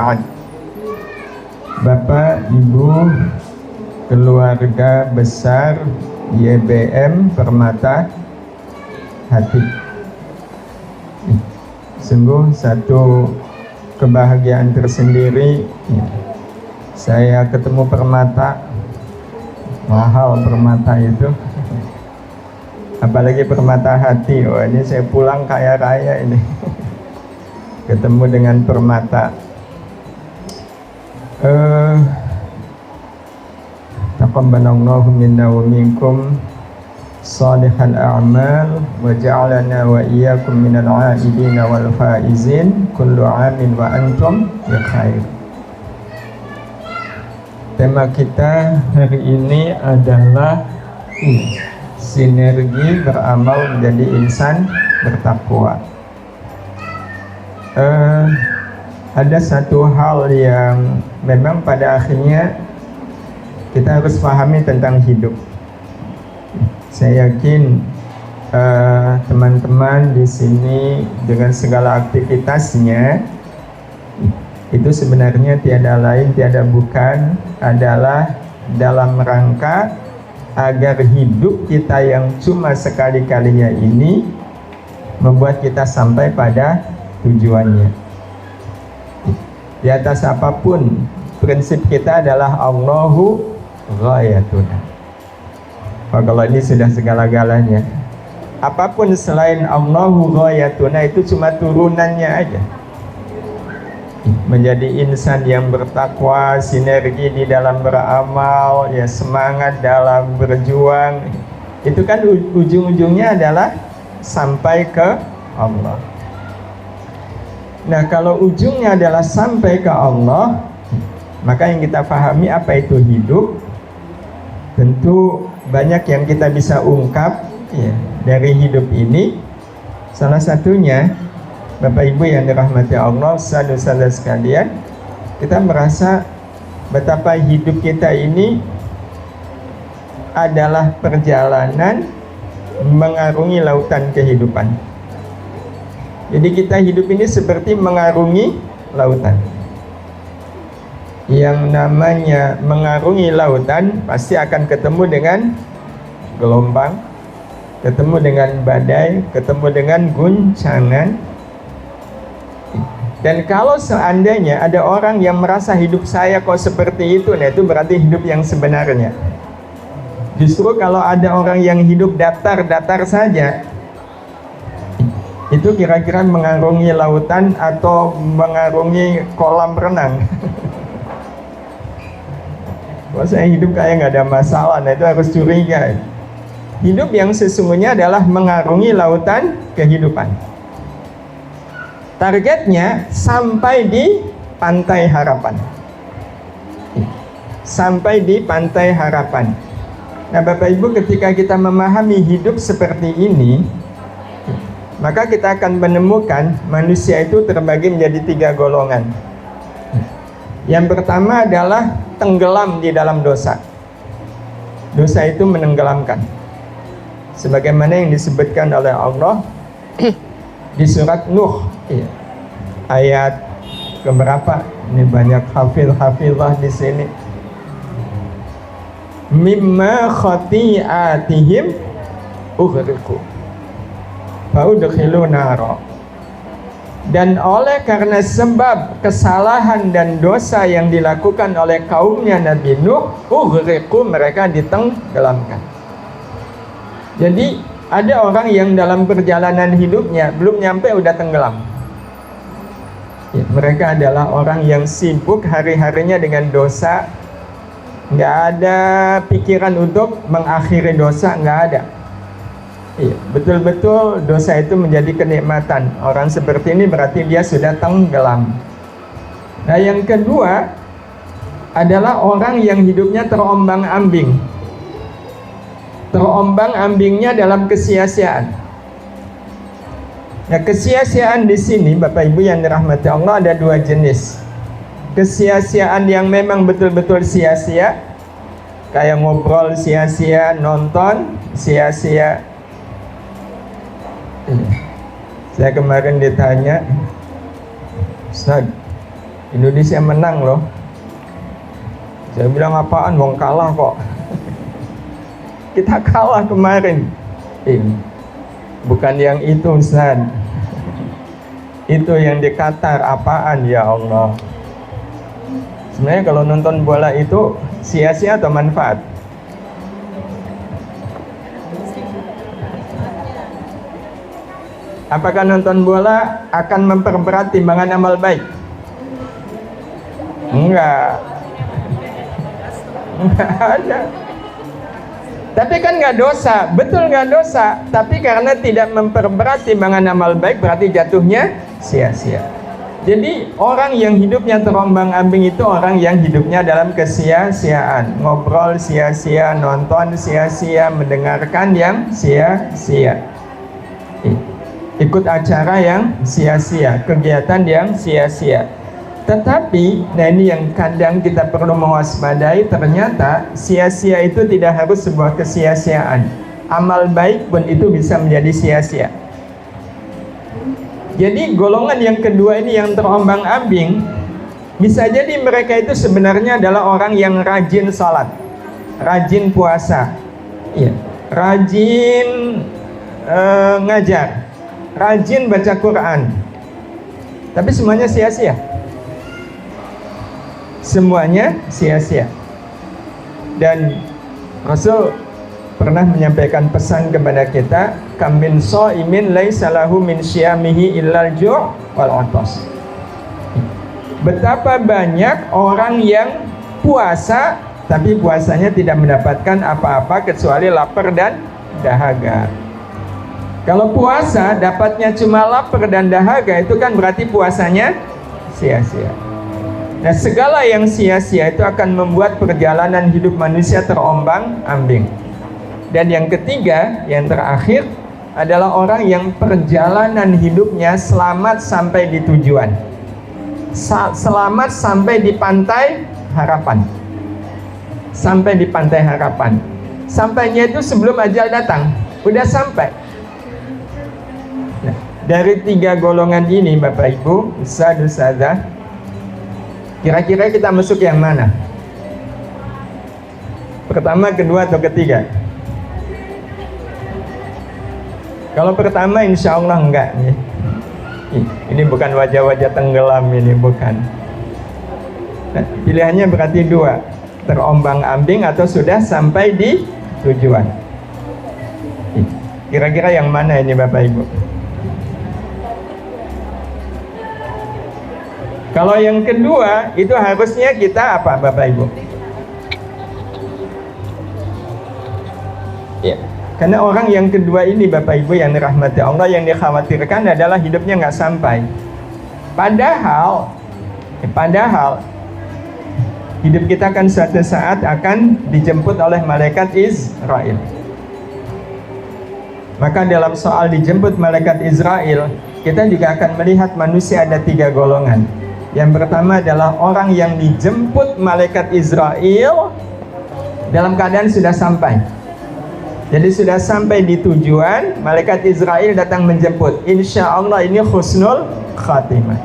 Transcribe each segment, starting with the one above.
ba'd. Bapak, Ibu, keluarga besar YBM Permata Hati, sungguh satu kebahagiaan tersendiri. Saya ketemu Permata, mahal Permata itu, apalagi Permata Hati. Wah, ini saya pulang kaya raya ini. Ketemu dengan Permata. Taqabbalallahu minna wa minkum salihal a'mal wa ja'alana wa iyyakum minal 'aidin wal faizin kullu 'amin wa antum bi khair. Tema kita hari ini adalah sinergi beramal menjadi insan bertakwa. Ada satu hal yang memang pada akhirnya kita harus pahami tentang hidup. Saya yakin teman-teman di sini dengan segala aktivitasnya itu sebenarnya tiada lain tiada bukan adalah dalam rangka agar hidup kita yang cuma sekali-kalinya ini membuat kita sampai pada tujuannya. Di atas apapun, prinsip kita adalah Allahu ghayatuna. Kalau ini sudah segala-galanya. Apapun selain Allahu ghayatuna itu cuma turunannya aja. Menjadi insan yang bertakwa, sinergi di dalam beramal, ya semangat dalam berjuang. Itu kan ujung-ujungnya adalah sampai ke Allah. Nah, kalau ujungnya adalah sampai ke Allah, maka yang kita pahami apa itu hidup. Tentu banyak yang kita bisa ungkap ya, dari hidup ini. Salah satunya, Bapak Ibu yang dirahmati Allah, saudara-saudara sekalian, kita merasa betapa hidup kita ini adalah perjalanan mengarungi lautan kehidupan. Jadi kita hidup ini seperti mengarungi lautan. Yang namanya mengarungi lautan pasti akan ketemu dengan gelombang, ketemu dengan badai, ketemu dengan guncangan. Dan kalau seandainya ada orang yang merasa hidup saya kok seperti itu, nah itu berarti hidup yang sebenarnya. Justru kalau ada orang yang hidup datar-datar saja, itu kira-kira mengarungi lautan atau mengarungi kolam renang. Kalau saya hidup kayak nggak ada masalah, nah itu harus curiga. Hidup yang sesungguhnya adalah mengarungi lautan kehidupan. Targetnya sampai di pantai harapan. Sampai di pantai harapan. Nah, Bapak Ibu, ketika kita memahami hidup seperti ini, maka kita akan menemukan manusia itu terbagi menjadi 3 golongan. Yang pertama adalah tenggelam di dalam dosa. Dosa itu menenggelamkan. Sebagaimana yang disebutkan oleh Allah di surat Nuh, ayat keberapa? Ini banyak hafizah di sini. Mimma khati'atihim ughriqu fa'udkhilu nara. Dan oleh karena sebab kesalahan dan dosa yang dilakukan oleh kaumnya Nabi Nuh, ughriqu, mereka ditenggelamkan. Jadi ada orang yang dalam perjalanan hidupnya belum nyampe udah tenggelam. Ya, mereka adalah orang yang sibuk hari-harinya dengan dosa, nggak ada pikiran untuk mengakhiri dosa, nggak ada. Iya, betul-betul dosa itu menjadi kenikmatan. Orang seperti ini berarti dia sudah tenggelam. Nah, yang kedua adalah orang yang hidupnya terombang-ambing. Terombang-ambingnya dalam kesia-siaan. Nah, kesia-siaan di sini, Bapak Ibu yang dirahmati Allah, ada 2 jenis. Kesia-siaan yang memang betul-betul sia-sia, kayak ngobrol sia-sia, nonton sia-sia. Saya kemarin ditanya, Ustaz, Indonesia menang loh. Saya bilang apaan, wong kalah kok. Kita kalah kemarin. Bukan yang itu Ustaz. Itu yang di Qatar, apaan ya Allah. Sebenarnya kalau nonton bola itu sia-sia atau manfaat? Apakah nonton bola akan memperberat timbangan amal baik? Enggak. Enggak ada. Tapi kan nggak dosa, betul nggak dosa. Tapi karena tidak memperberat timbangan amal baik, berarti jatuhnya sia-sia. Jadi orang yang hidupnya terombang-ambing itu orang yang hidupnya dalam kesia-siaan. Ngobrol sia-sia, nonton sia-sia, mendengarkan yang sia-sia, ikut acara yang sia-sia, kegiatan yang sia-sia. Tetapi, nah ini yang kadang kita perlu mewaspadai, ternyata sia-sia itu tidak harus sebuah kesia-siaan. Amal baik pun itu bisa menjadi sia-sia. Jadi golongan yang kedua ini yang terombang-ambing, bisa jadi mereka itu sebenarnya adalah orang yang rajin sholat, rajin puasa, rajin ngajar, rajin baca Quran, tapi semuanya sia-sia. Semuanya sia-sia. Dan Rasul pernah menyampaikan pesan kepada kita, kam min shaimin laisa lahu min syiyamihi illal ju' wal 'atas. Betapa banyak orang yang puasa tapi puasanya tidak mendapatkan apa-apa kecuali lapar dan dahaga. Kalau puasa dapatnya cuma lapar dan dahaga, itu kan berarti puasanya sia-sia. Nah, segala yang sia-sia itu akan membuat perjalanan hidup manusia terombang-ambing. Dan yang ketiga, yang terakhir adalah orang yang perjalanan hidupnya selamat sampai di tujuan. Selamat sampai di pantai harapan. Sampai di pantai harapan. Sampainya itu sebelum ajal datang, udah sampai. Nah, dari tiga golongan ini Bapak Ibu, Ustaz, Ustazah, kira-kira kita masuk yang mana? Pertama, kedua, atau ketiga? Kalau pertama insya Allah enggak. Ini bukan wajah-wajah tenggelam, ini bukan. Nah, pilihannya berarti dua, terombang-ambing atau sudah sampai di tujuan. Kira-kira yang mana ini Bapak Ibu? Kalau yang kedua, itu harusnya kita apa Bapak Ibu? Ya, karena orang yang kedua ini Bapak Ibu yang dirahmati Allah, yang dikhawatirkan adalah hidupnya nggak sampai. Padahal hidup kita kan suatu saat akan dijemput oleh malaikat Israel. Maka dalam soal dijemput malaikat Israel, kita juga akan melihat manusia ada tiga golongan. Yang pertama adalah orang yang dijemput malaikat Israel dalam keadaan sudah sampai. Jadi sudah sampai di tujuan, malaikat Israel datang menjemput. Insya Allah ini husnul khatimah.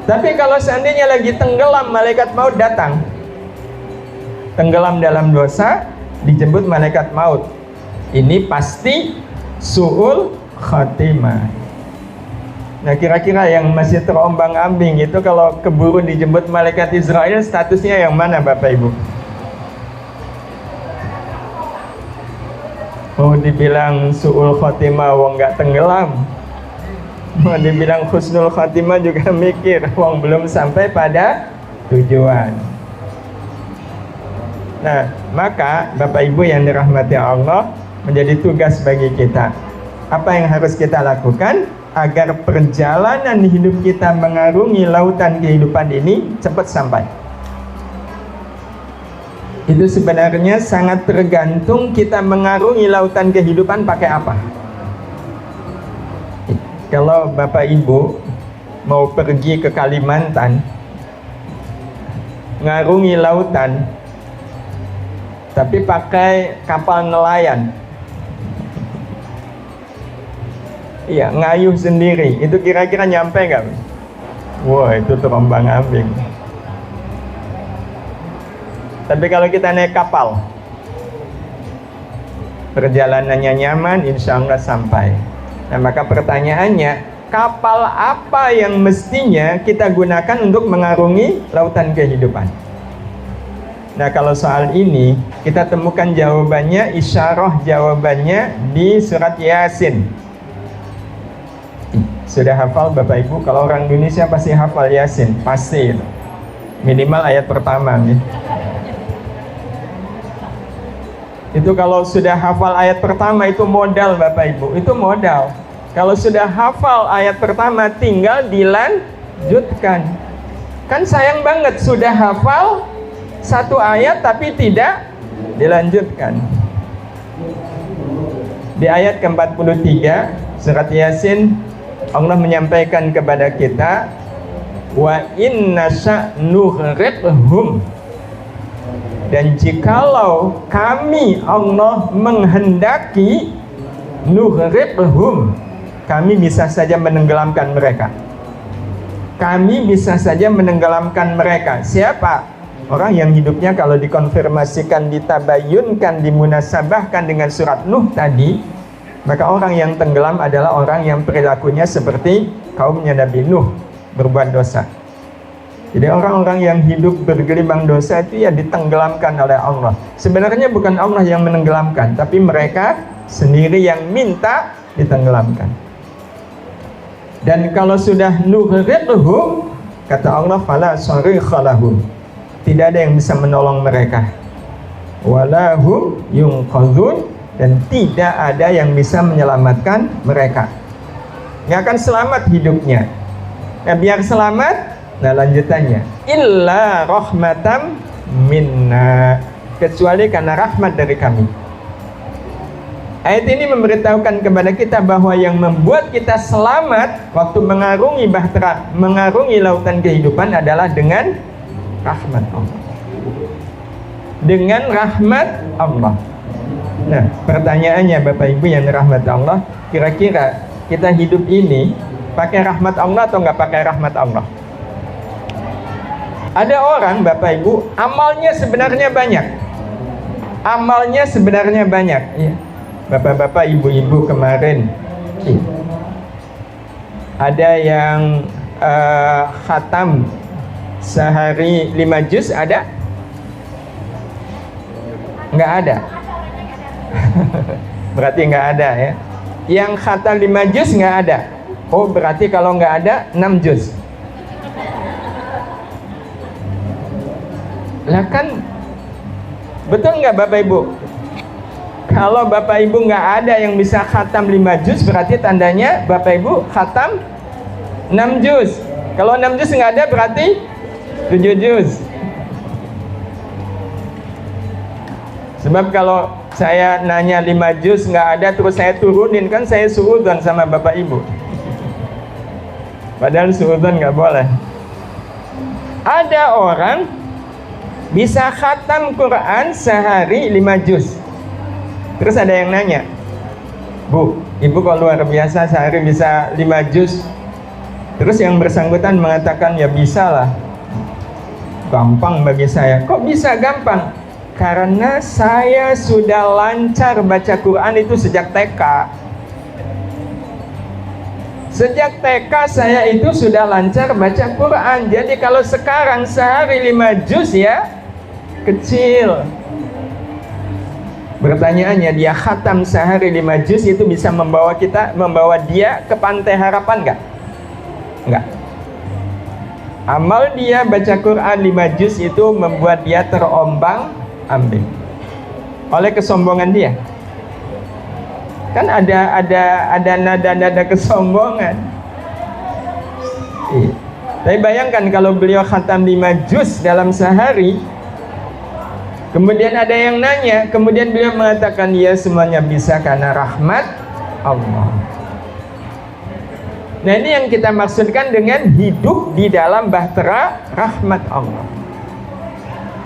Tapi kalau seandainya lagi tenggelam, malaikat maut datang. Tenggelam dalam dosa, dijemput malaikat maut. Ini pasti su'ul khatimah. Nah, kira-kira yang masih terombang-ambing itu kalau keburu dijemput malaikat Israel, statusnya yang mana Bapak Ibu? Oh, dibilang su'ul khatimah, wong nggak tenggelam. Mau dibilang husnul khatimah juga mikir, wong belum sampai pada tujuan. Nah, maka Bapak Ibu yang dirahmati Allah, menjadi tugas bagi kita. Apa yang harus kita lakukan agar perjalanan hidup kita mengarungi lautan kehidupan ini cepat sampai? Itu sebenarnya sangat tergantung kita mengarungi lautan kehidupan pakai apa. Kalau Bapak Ibu mau pergi ke Kalimantan, ngarungi lautan tapi pakai kapal nelayan, iya, ngayuh sendiri, itu kira-kira nyampe nggak? Wah, itu terombang ambing. Tapi kalau kita naik kapal, perjalanannya nyaman, insya Allah sampai. Nah, maka pertanyaannya, kapal apa yang mestinya kita gunakan untuk mengarungi lautan kehidupan? Nah, kalau soal ini kita temukan jawabannya, isyarah jawabannya di surat Yasin. Sudah hafal Bapak Ibu? Kalau orang Indonesia pasti hafal Yasin, pasti. Minimal ayat pertama nih. Itu kalau sudah hafal ayat pertama itu modal Bapak Ibu, itu modal. Kalau sudah hafal ayat pertama tinggal dilanjutkan. Kan sayang banget sudah hafal satu ayat tapi tidak dilanjutkan. Di ayat ke-43 surat Yasin, Allah menyampaikan kepada kita, wa inna sya'nughriqhum, dan jikalau kami Allah menghendaki, nughriqhum, kami bisa saja menenggelamkan mereka. Kami bisa saja menenggelamkan mereka. Siapa? Orang yang hidupnya kalau dikonfirmasikan, ditabayunkan, dimunasabahkan dengan surat Nuh tadi, maka orang yang tenggelam adalah orang yang perilakunya seperti kaumnya Nabi Nuh, berbuat dosa. Jadi orang-orang yang hidup bergelimang dosa itu ya ditenggelamkan oleh Allah. Sebenarnya bukan Allah yang menenggelamkan, tapi mereka sendiri yang minta ditenggelamkan. Dan kalau sudah nughriqhum, kata Allah, fala sarikha lahum, tidak ada yang bisa menolong mereka. Walahum yunqadhun, dan tidak ada yang bisa menyelamatkan mereka. Nggak akan selamat hidupnya. Nah, biar selamat, nah lanjutannya, illa rahmatam minna, kecuali karena rahmat dari kami. Ayat ini memberitahukan kepada kita bahwa yang membuat kita selamat waktu mengarungi bahtera, mengarungi lautan kehidupan adalah dengan rahmat Allah. Dengan rahmat Allah. Nah, pertanyaannya Bapak Ibu yang rahmat Allah, kira-kira kita hidup ini pakai rahmat Allah atau nggak pakai rahmat Allah? Ada orang Bapak Ibu, amalnya sebenarnya banyak. Amalnya sebenarnya banyak. Ya. Bapak-bapak, ibu-ibu kemarin ada yang khatam sehari 5 juz, ada? Nggak ada. Berarti nggak ada ya. Yang khatam 5 juz nggak ada. Oh, berarti kalau nggak ada 6 juz. Lah kan, betul nggak Bapak Ibu? Kalau Bapak Ibu nggak ada yang bisa khatam 5 juz, berarti tandanya Bapak Ibu khatam 6 juz. Kalau 6 juz nggak ada, berarti 7 juz. Sebab kalau saya nanya 5 juz nggak ada, terus saya turunin, kan saya suudzon sama Bapak Ibu. Padahal suudzon nggak boleh. Ada orang bisa khatam Quran sehari 5 juz. Terus ada yang nanya, Bu, Ibu kok luar biasa sehari bisa 5 juz. Terus yang bersangkutan mengatakan, ya bisa lah, gampang bagi saya. Kok bisa gampang? Karena saya sudah lancar baca Quran itu sejak TK. Sejak TK saya itu sudah lancar baca Quran. Jadi kalau sekarang sehari 5 juz ya kecil. Pertanyaannya, dia khatam sehari 5 juz itu bisa membawa dia ke pantai harapan nggak? Nggak. Amal dia baca Quran 5 juz itu membuat dia terombang ambing oleh kesombongan dia. Kan ada nada-nada kesombongan. Tapi bayangkan kalau beliau khatam 5 juz dalam sehari, kemudian ada yang nanya, kemudian beliau mengatakan, ya semuanya bisa karena rahmat Allah. Nah, ini yang kita maksudkan dengan hidup di dalam bahtera rahmat Allah.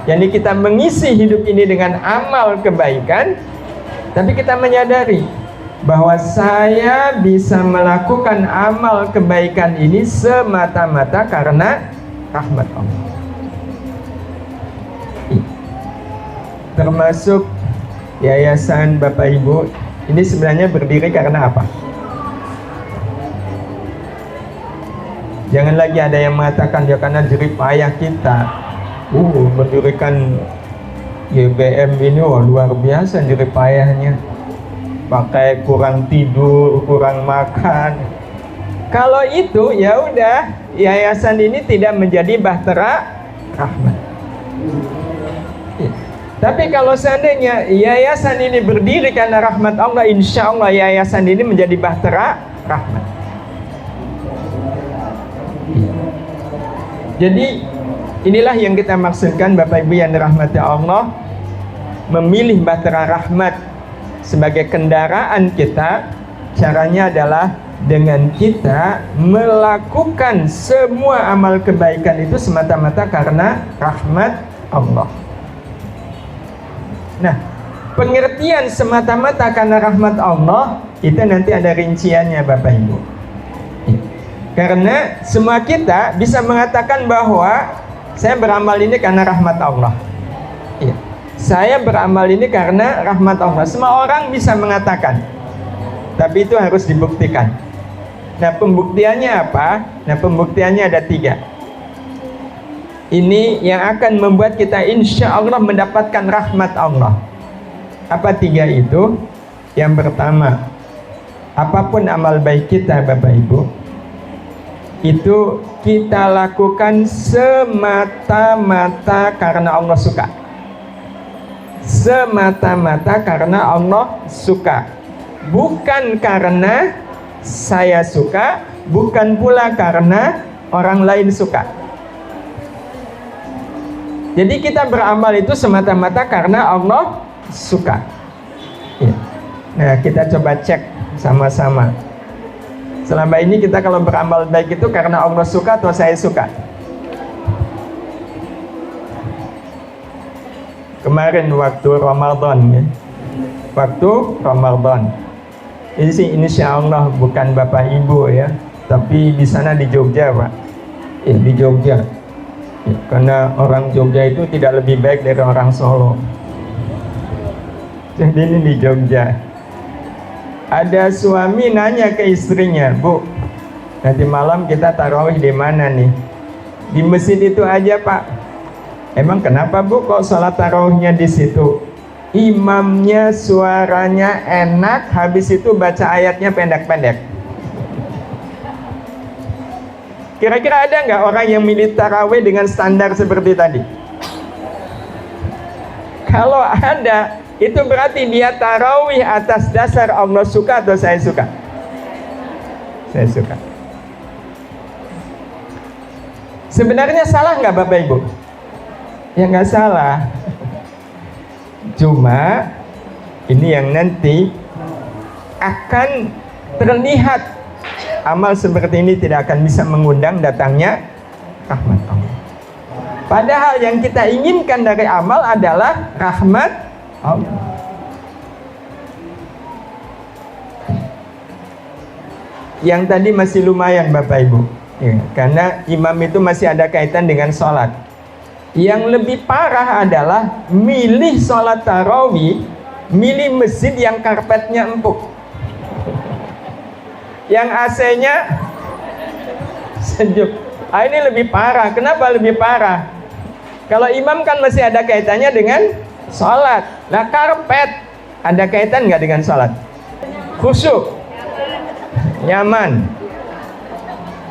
Jadi kita mengisi hidup ini dengan amal kebaikan, tapi kita menyadari bahwa saya bisa melakukan amal kebaikan ini semata-mata karena rahmat Allah. Termasuk yayasan Bapak Ibu ini sebenarnya berdiri karena apa? Jangan lagi ada yang mengatakan ya karena jerih payah kita. Mendirikan YBM ini luar biasa jerih payahnya. Pakai kurang tidur, kurang makan. Kalau itu ya udah, yayasan ini tidak menjadi bahtera rahmat. Tapi kalau seandainya yayasan ini berdiri karena rahmat Allah, insya Allah yayasan ini menjadi bahtera rahmat. Jadi inilah yang kita maksudkan Bapak Ibu yang dirahmati Allah, memilih bahtera rahmat sebagai kendaraan kita. Caranya adalah dengan kita melakukan semua amal kebaikan itu semata-mata karena rahmat Allah. Nah, pengertian semata-mata karena rahmat Allah itu nanti ada rinciannya Bapak Ibu. Karena semua kita bisa mengatakan bahwa saya beramal ini karena rahmat Allah. Saya beramal ini karena rahmat Allah. Semua orang bisa mengatakan, tapi itu harus dibuktikan. Nah, pembuktiannya apa? Nah, pembuktiannya ada 3. Ini yang akan membuat kita insya Allah mendapatkan rahmat Allah. Apa 3 itu? Yang pertama, apapun amal baik kita Bapak Ibu, itu kita lakukan semata-mata karena Allah suka. Semata-mata karena Allah suka, bukan karena saya suka, bukan pula karena orang lain suka. Jadi kita beramal itu semata-mata karena Allah suka. Nah, kita coba cek sama-sama. Selama ini kita kalau beramal baik itu karena Allah suka atau saya suka? Kemarin waktu Ramadan ya. Waktu Ramadan. Ini sih insya Allah bukan Bapak Ibu ya, tapi di sana di Jogja Pak. Di Jogja. Karena orang Jogja itu tidak lebih baik dari orang Solo. Jadi ini di Jogja. Ada suami nanya ke istrinya, Bu, nanti malam kita tarawih di mana nih? Di masjid itu aja Pak. Emang kenapa Bu kok sholat tarawihnya di situ? Imamnya suaranya enak, habis itu baca ayatnya pendek-pendek. Kira-kira ada nggak orang yang milih tarawih dengan standar seperti tadi? Kalau ada, itu berarti dia tarawih atas dasar Allah suka atau saya suka? Saya suka. Sebenarnya salah nggak Bapak Ibu? Ya nggak salah. Cuma ini yang nanti akan terlihat amal seperti ini tidak akan bisa mengundang datangnya rahmat Allah. Padahal yang kita inginkan dari amal adalah rahmat Allah. Yang tadi masih lumayan Bapak Ibu ya, karena imam itu masih ada kaitan dengan sholat. Yang lebih parah adalah milih sholat tarawih, milih masjid yang karpetnya empuk, yang AC-nya sejuk. Ini lebih parah. Kenapa lebih parah? Kalau imam kan masih ada kaitannya dengan sholat. Nah, karpet ada kaitan nggak dengan sholat? Khusyuk, nyaman.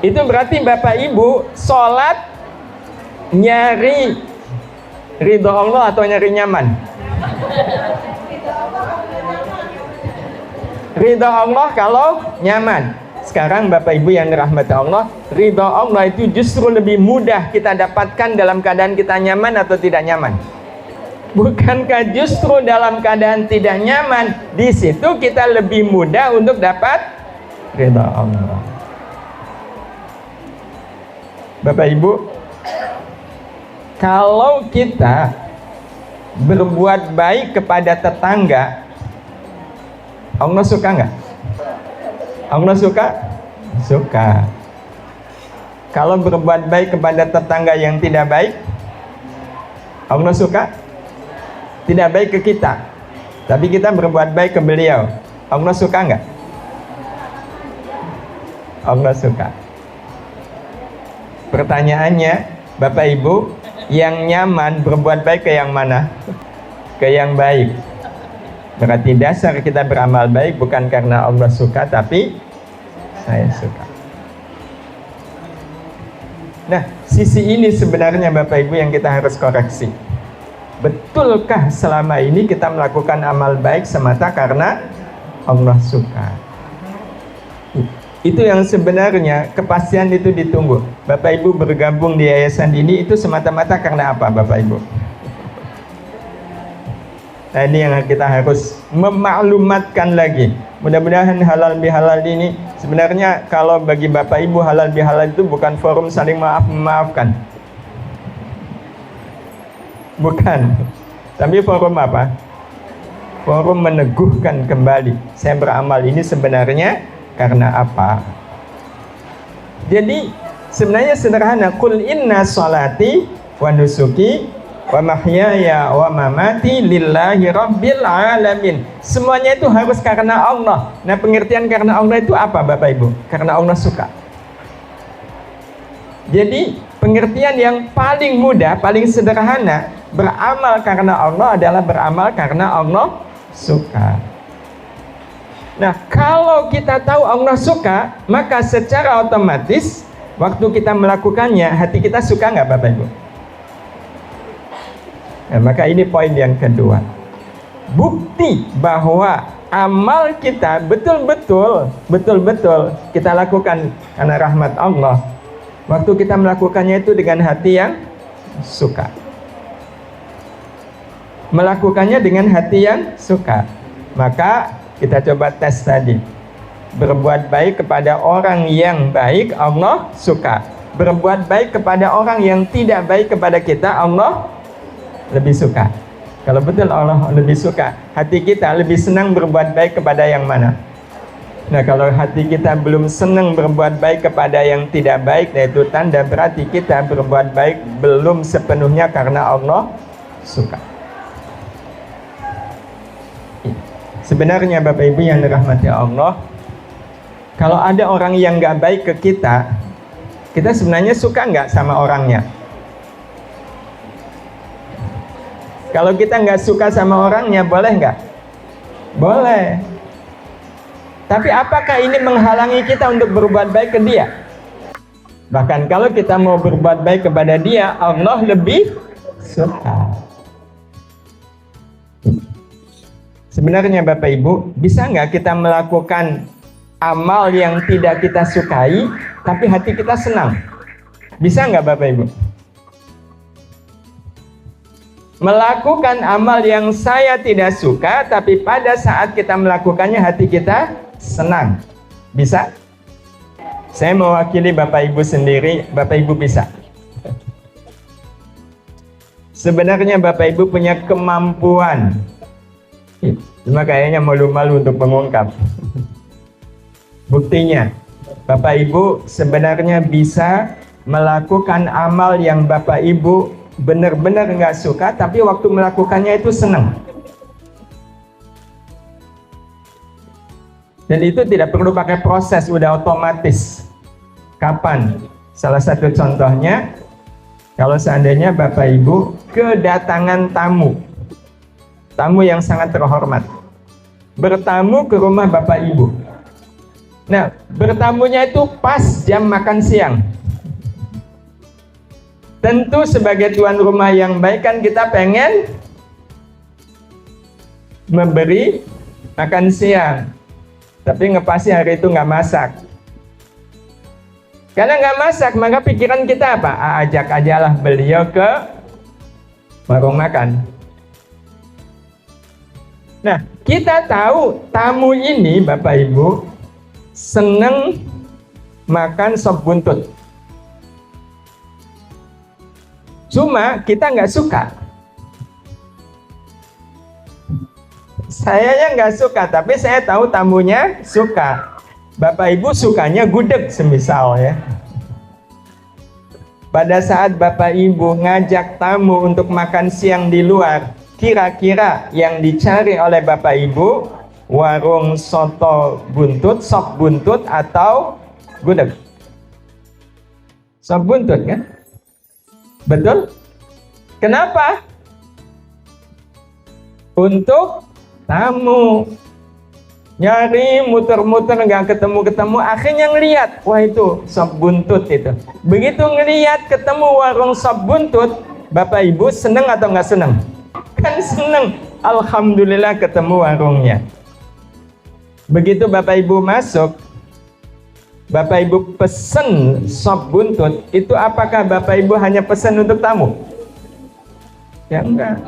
Itu berarti Bapak Ibu sholat nyari ridho Allah atau nyari nyaman? Ridho Allah kalau nyaman. Sekarang Bapak Ibu yang dirahmati Allah, ridho Allah itu justru lebih mudah kita dapatkan dalam keadaan kita nyaman atau tidak nyaman? Bukankah justru dalam keadaan tidak nyaman, di situ kita lebih mudah untuk dapat ridho Allah? Bapak Ibu, kalau kita berbuat baik kepada tetangga, Allah suka nggak? Allah suka? Suka. Kalau berbuat baik kepada tetangga yang tidak baik, Allah suka? Tidak baik ke kita, tapi kita berbuat baik ke beliau, Allah suka nggak? Allah suka. Pertanyaannya, Bapak Ibu, yang nyaman berbuat baik ke yang mana? Ke yang baik. Berarti dasar kita beramal baik bukan karena Allah suka, tapi saya suka. Nah, sisi ini sebenarnya Bapak Ibu yang kita harus koreksi. Betulkah selama ini kita melakukan amal baik semata karena Allah suka? Itu yang sebenarnya kepastian itu ditunggu. Bapak Ibu bergabung di yayasan ini itu semata-mata karena apa Bapak Ibu? Nah, ini yang kita harus memaklumatkan lagi. Mudah-mudahan halal bihalal ini sebenarnya kalau bagi Bapak Ibu halal bihalal itu bukan forum saling memaafkan. Bukan. Tapi forum apa? Forum meneguhkan kembali. Saya beramal ini sebenarnya karena apa? Jadi sebenarnya sederhana. Qul inna sholati wa nusuki wa mahyaya wa mamati lillahi rabbil alamin. Semuanya itu harus karena Allah. Nah, pengertian karena Allah itu apa Bapak Ibu? Karena Allah suka. Jadi pengertian yang paling mudah, paling sederhana, beramal karena Allah adalah beramal karena Allah suka. Nah, kalau kita tahu Allah suka, maka secara otomatis waktu kita melakukannya, hati kita suka nggak Bapak Ibu? Nah, maka ini poin yang kedua. Bukti bahwa amal kita betul-betul kita lakukan karena rahmat Allah. Waktu kita melakukannya itu dengan hati yang suka. Melakukannya dengan hati yang suka. Maka kita coba tes tadi. Berbuat baik kepada orang yang baik, Allah suka. Berbuat baik kepada orang yang tidak baik kepada kita, Allah lebih suka. Kalau betul Allah lebih suka, hati kita lebih senang berbuat baik kepada yang mana? Nah, kalau hati kita belum senang berbuat baik kepada yang tidak baik, nah itu tanda berarti kita berbuat baik belum sepenuhnya karena Allah suka. Sebenarnya Bapak Ibu yang dirahmati Allah, kalau ada orang yang nggak baik ke kita, kita sebenarnya suka nggak sama orangnya? Kalau kita nggak suka sama orangnya, boleh nggak? Boleh. Tapi apakah ini menghalangi kita untuk berbuat baik ke dia? Bahkan kalau kita mau berbuat baik kepada dia, Allah lebih suka. Sebenarnya Bapak Ibu, bisa nggak kita melakukan amal yang tidak kita sukai, tapi hati kita senang? Bisa nggak Bapak Ibu? Melakukan amal yang saya tidak suka, tapi pada saat kita melakukannya hati kita senang. Bisa? Saya mewakili Bapak Ibu sendiri, Bapak Ibu bisa. Sebenarnya Bapak Ibu punya kemampuan. Cuma kayaknya malu-malu untuk mengungkap. Buktinya, Bapak Ibu sebenarnya bisa melakukan amal yang Bapak Ibu benar-benar nggak suka, tapi waktu melakukannya itu senang. Dan itu tidak perlu pakai proses, udah otomatis. Kapan? Salah satu contohnya, kalau seandainya Bapak Ibu kedatangan tamu yang sangat terhormat, bertamu ke rumah Bapak Ibu. Nah, bertamunya itu pas jam makan siang. Tentu sebagai tuan rumah yang baik kan kita pengen memberi makan siang. Tapi ngepasi hari itu nggak masak. Karena nggak masak, maka pikiran kita apa? Ajak ajalah beliau ke warung makan. Nah, kita tahu tamu ini Bapak Ibu seneng makan sop buntut. Cuma kita nggak suka. Sayanya nggak suka, tapi saya tahu tamunya suka. Bapak Ibu sukanya gudeg semisal ya. Pada saat Bapak Ibu ngajak tamu untuk makan siang di luar, kira-kira yang dicari oleh Bapak Ibu warung soto buntut, sop buntut atau gudeg? Sop buntut kan? Betul? Kenapa? Untuk tamu. Nyari muter-muter nggak ketemu-ketemu, akhirnya ngeliat, wah itu sop buntut itu. Begitu ngeliat ketemu warung sop buntut, Bapak Ibu seneng atau nggak seneng? Kan seneng. Alhamdulillah ketemu warungnya. Begitu Bapak Ibu masuk, Bapak Ibu pesen sop buntut, itu apakah Bapak Ibu hanya pesen untuk tamu? Ya enggak.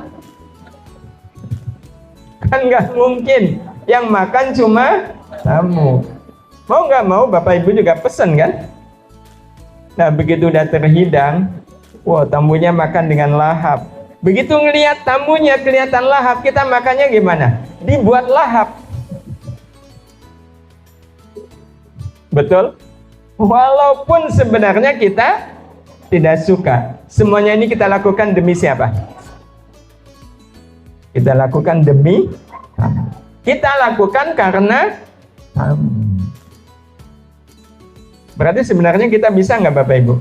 Kan nggak mungkin. Yang makan cuma tamu. Mau nggak mau Bapak Ibu juga pesen kan? Nah begitu udah terhidang, wah tamunya makan dengan lahap. Begitu ngelihat tamunya kelihatan lahap, kita makannya gimana? Dibuat lahap. Betul? Walaupun sebenarnya kita tidak suka. Semuanya ini kita lakukan demi siapa? Kita lakukan demi tamu. Kita lakukan karena berarti sebenarnya kita bisa nggak Bapak Ibu?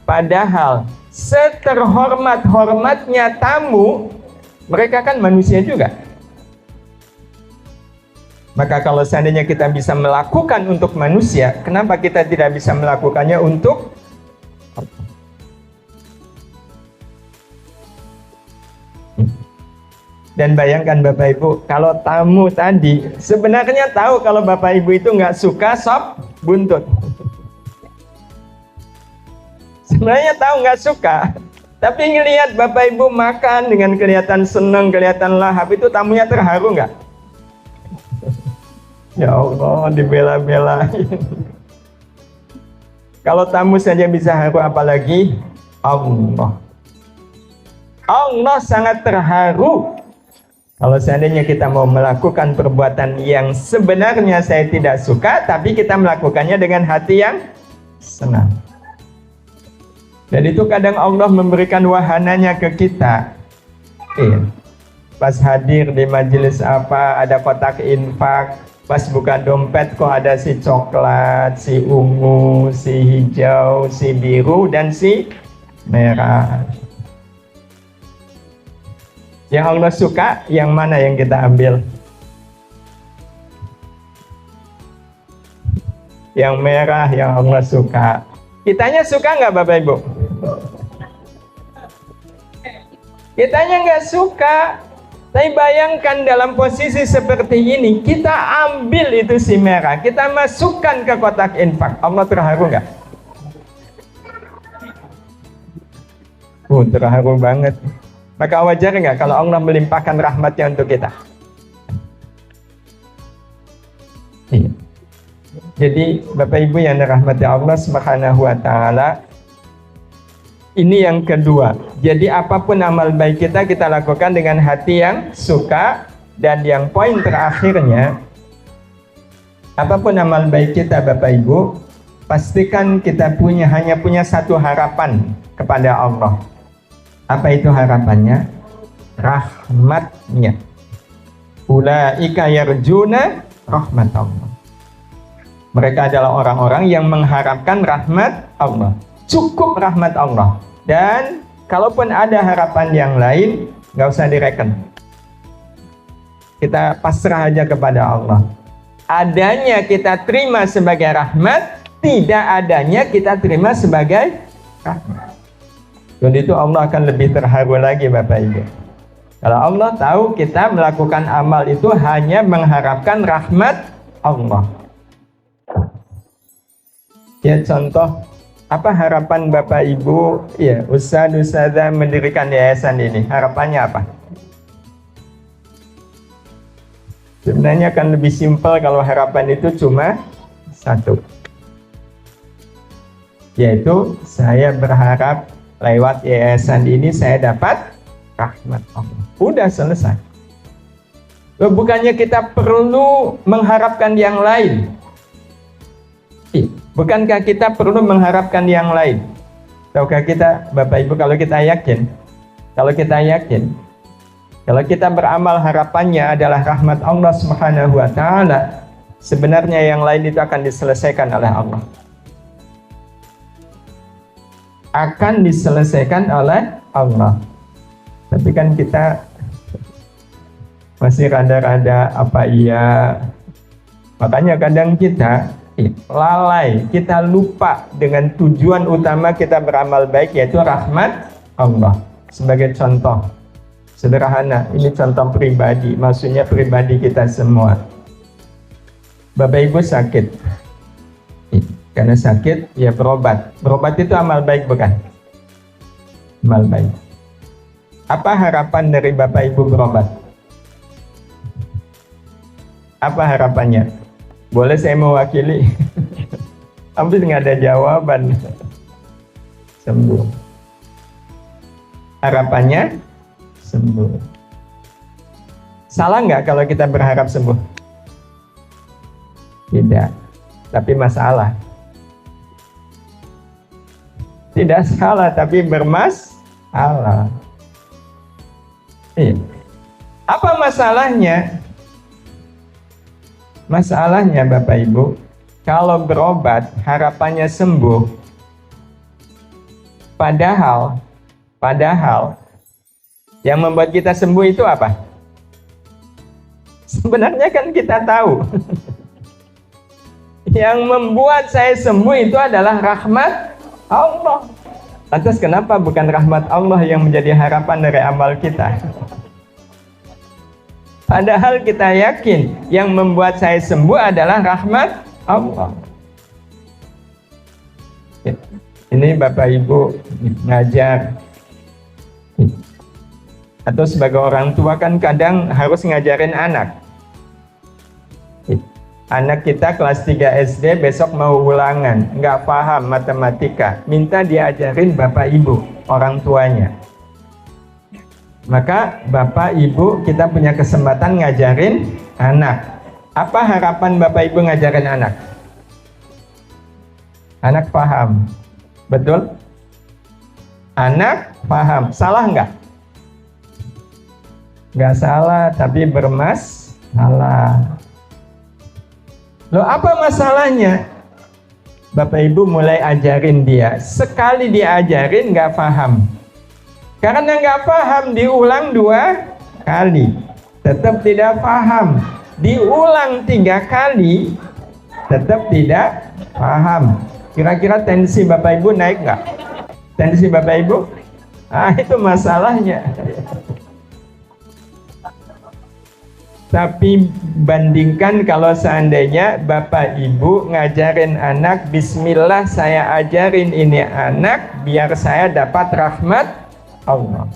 Padahal seterhormat-hormatnya tamu, mereka kan manusia juga. Maka kalau seandainya kita bisa melakukan untuk manusia, kenapa kita tidak bisa melakukannya untuk Dan bayangkan Bapak Ibu, kalau tamu tadi sebenarnya tahu kalau Bapak Ibu itu nggak suka sop buntut. Sebenarnya tahu nggak suka, tapi ngelihat Bapak Ibu makan dengan kelihatan senang, kelihatan lahap, itu tamunya terharu nggak? Ya Allah, dibela-belain. Kalau tamu saja bisa haru, apalagi Allah. Allah sangat terharu kalau seandainya kita mau melakukan perbuatan yang sebenarnya saya tidak suka, tapi kita melakukannya dengan hati yang senang. Dan itu kadang Allah memberikan wahananya ke kita. Pas hadir di majelis apa, ada kotak infak. Pas buka dompet kok ada si coklat, si ungu, si hijau, si biru, dan si merah. Yang Allah suka, yang mana yang kita ambil? Yang merah yang Allah suka. Kitanya suka nggak Bapak Ibu? Kitanya nggak suka. Tapi bayangkan dalam posisi seperti ini, kita ambil itu si merah, kita masukkan ke kotak infak. Allah terharu nggak? Terharu banget. Maka wajar nggak kalau Allah melimpahkan rahmatnya untuk kita? Iya. Jadi Bapak Ibu yang dirahmati Allah Subhanahu wa Ta'ala, ini yang kedua. Jadi apapun amal baik kita, kita lakukan dengan hati yang suka. Dan yang poin terakhirnya, apapun amal baik kita Bapak Ibu, pastikan kita hanya punya satu harapan kepada Allah. Apa itu harapannya? Rahmatnya. Ulaika yarjuna rahmat Allah. Mereka adalah orang-orang yang mengharapkan rahmat Allah. Cukup rahmat Allah. Dan kalaupun ada harapan yang lain, nggak usah direken. Kita pasrah aja kepada Allah. Adanya kita terima sebagai rahmat, tidak adanya kita terima sebagai rahmat. Dan itu Allah akan lebih terharu lagi Bapak Ibu. Kalau Allah tahu kita melakukan amal itu hanya mengharapkan rahmat Allah. Ya contoh, apa harapan Bapak Ibu, ya ustadz-ustadzah mendirikan yayasan ini, harapannya apa? Sebenarnya akan lebih simpel kalau harapan itu cuma satu. Yaitu saya berharap lewat yayasan ini saya dapat rahmat Allah. Udah selesai. Loh, bukannya kita perlu mengharapkan yang lain? Bukankah kita perlu mengharapkan yang lain? Tahukah kita, Bapak Ibu, kalau kita yakin, kalau kita beramal harapannya adalah rahmat Allah Subhanahu wa taala, sebenarnya yang lain itu akan diselesaikan oleh Allah. Akan diselesaikan oleh Allah. Tapi kan kita masih rada-rada apa iya. Makanya kadang kita lalai, kita lupa dengan tujuan utama kita beramal baik, yaitu rahmat Allah. Sebagai contoh sederhana, ini contoh pribadi, maksudnya pribadi kita semua. Bapak Ibu sakit, karena sakit ya berobat. Berobat itu amal baik bukan? Amal baik. Apa harapan dari Bapak Ibu berobat? Apa harapannya? Boleh saya mewakili? Hampir nggak ada jawaban. Sembuh. Harapannya sembuh. Salah nggak kalau kita berharap sembuh? Tidak. Tapi masalah. Tidak salah, tapi bermasalah. Apa masalahnya? Masalahnya Bapak Ibu, kalau berobat harapannya sembuh, padahal yang membuat kita sembuh itu apa? Sebenarnya kan kita tahu. Yang membuat saya sembuh itu adalah rahmat Allah. Lantas kenapa bukan rahmat Allah yang menjadi harapan dari amal kita? Padahal kita yakin yang membuat saya sembuh adalah rahmat Allah. Ini Bapak Ibu ngajar, atau sebagai orang tua kan kadang harus ngajarin anak. Anak kita kelas 3 SD besok mau ulangan, nggak paham matematika, minta diajarin Bapak Ibu, orang tuanya. Maka Bapak Ibu kita punya kesempatan ngajarin anak. Apa harapan Bapak Ibu ngajarin anak? Anak paham, betul? Anak paham, salah nggak? Nggak salah, tapi bermasalah. Loh, apa masalahnya? Bapak Ibu mulai ajarin dia. Sekali diajarin nggak paham. Karena nggak paham, diulang 2 kali. Tetap tidak paham. Diulang 3 kali, tetap tidak paham. Kira-kira tensi Bapak Ibu naik nggak? Tensi Bapak Ibu? Itu masalahnya. Tapi bandingkan kalau seandainya Bapak Ibu ngajarin anak, bismillah saya ajarin ini anak biar saya dapat rahmat Allah.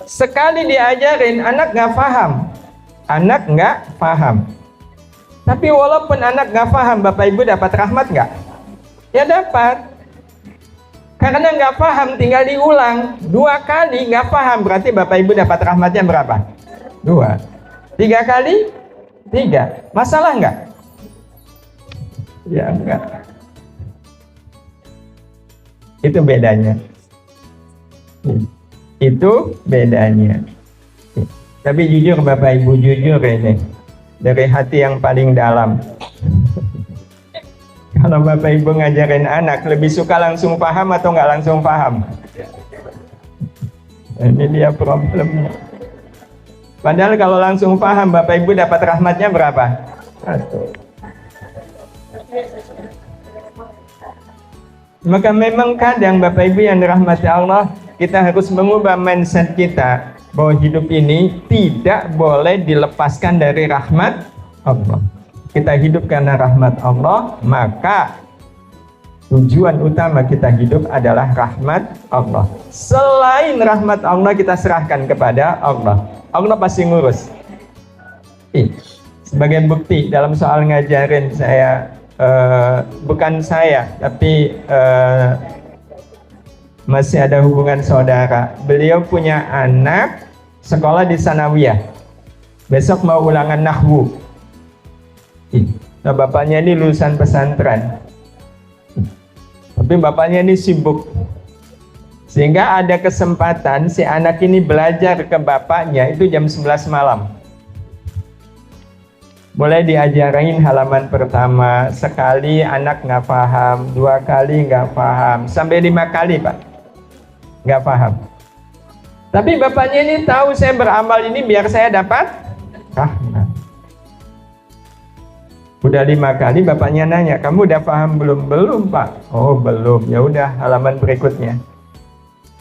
Sekali diajarin anak nggak paham. Anak nggak paham. Tapi walaupun anak nggak paham, Bapak Ibu dapat rahmat nggak? Ya dapat. Karena nggak paham tinggal diulang 2 kali, nggak paham berarti Bapak Ibu dapat rahmatnya berapa? 2. 3 kali? 3. Masalah nggak? Ya enggak. Itu bedanya. Itu bedanya. Tapi jujur Bapak Ibu, jujur ini dari hati yang paling dalam. Kalau Bapak Ibu ngajarin anak, lebih suka langsung paham atau nggak langsung paham? Ini dia problemnya. Padahal kalau langsung paham, Bapak Ibu dapat rahmatnya berapa? 1. Maka memang kadang Bapak Ibu yang dirahmati Allah, kita harus mengubah mindset kita bahwa hidup ini tidak boleh dilepaskan dari rahmat Allah. Kita hidup karena rahmat Allah, maka tujuan utama kita hidup adalah rahmat Allah. Selain rahmat Allah, kita serahkan kepada Allah. Allah pasti ngurus. Sebagai bukti dalam soal ngajarin saya, bukan saya, tapi masih ada hubungan saudara. Beliau punya anak sekolah di Sanawiyah. Besok mau ulangan nahwu. Nah, bapaknya ini lulusan pesantren. Tapi bapaknya ini sibuk. Sehingga ada kesempatan si anak ini belajar ke bapaknya itu jam 11 malam. Mulai diajarin halaman pertama, sekali anak nggak paham, 2 kali nggak paham, sampai 5 kali Pak, nggak paham. Tapi bapaknya ini tahu saya beramal ini biar saya dapat rahmat. Udah 5 kali bapaknya nanya, kamu udah paham belum? Belum Pak. Oh belum, ya udah halaman berikutnya.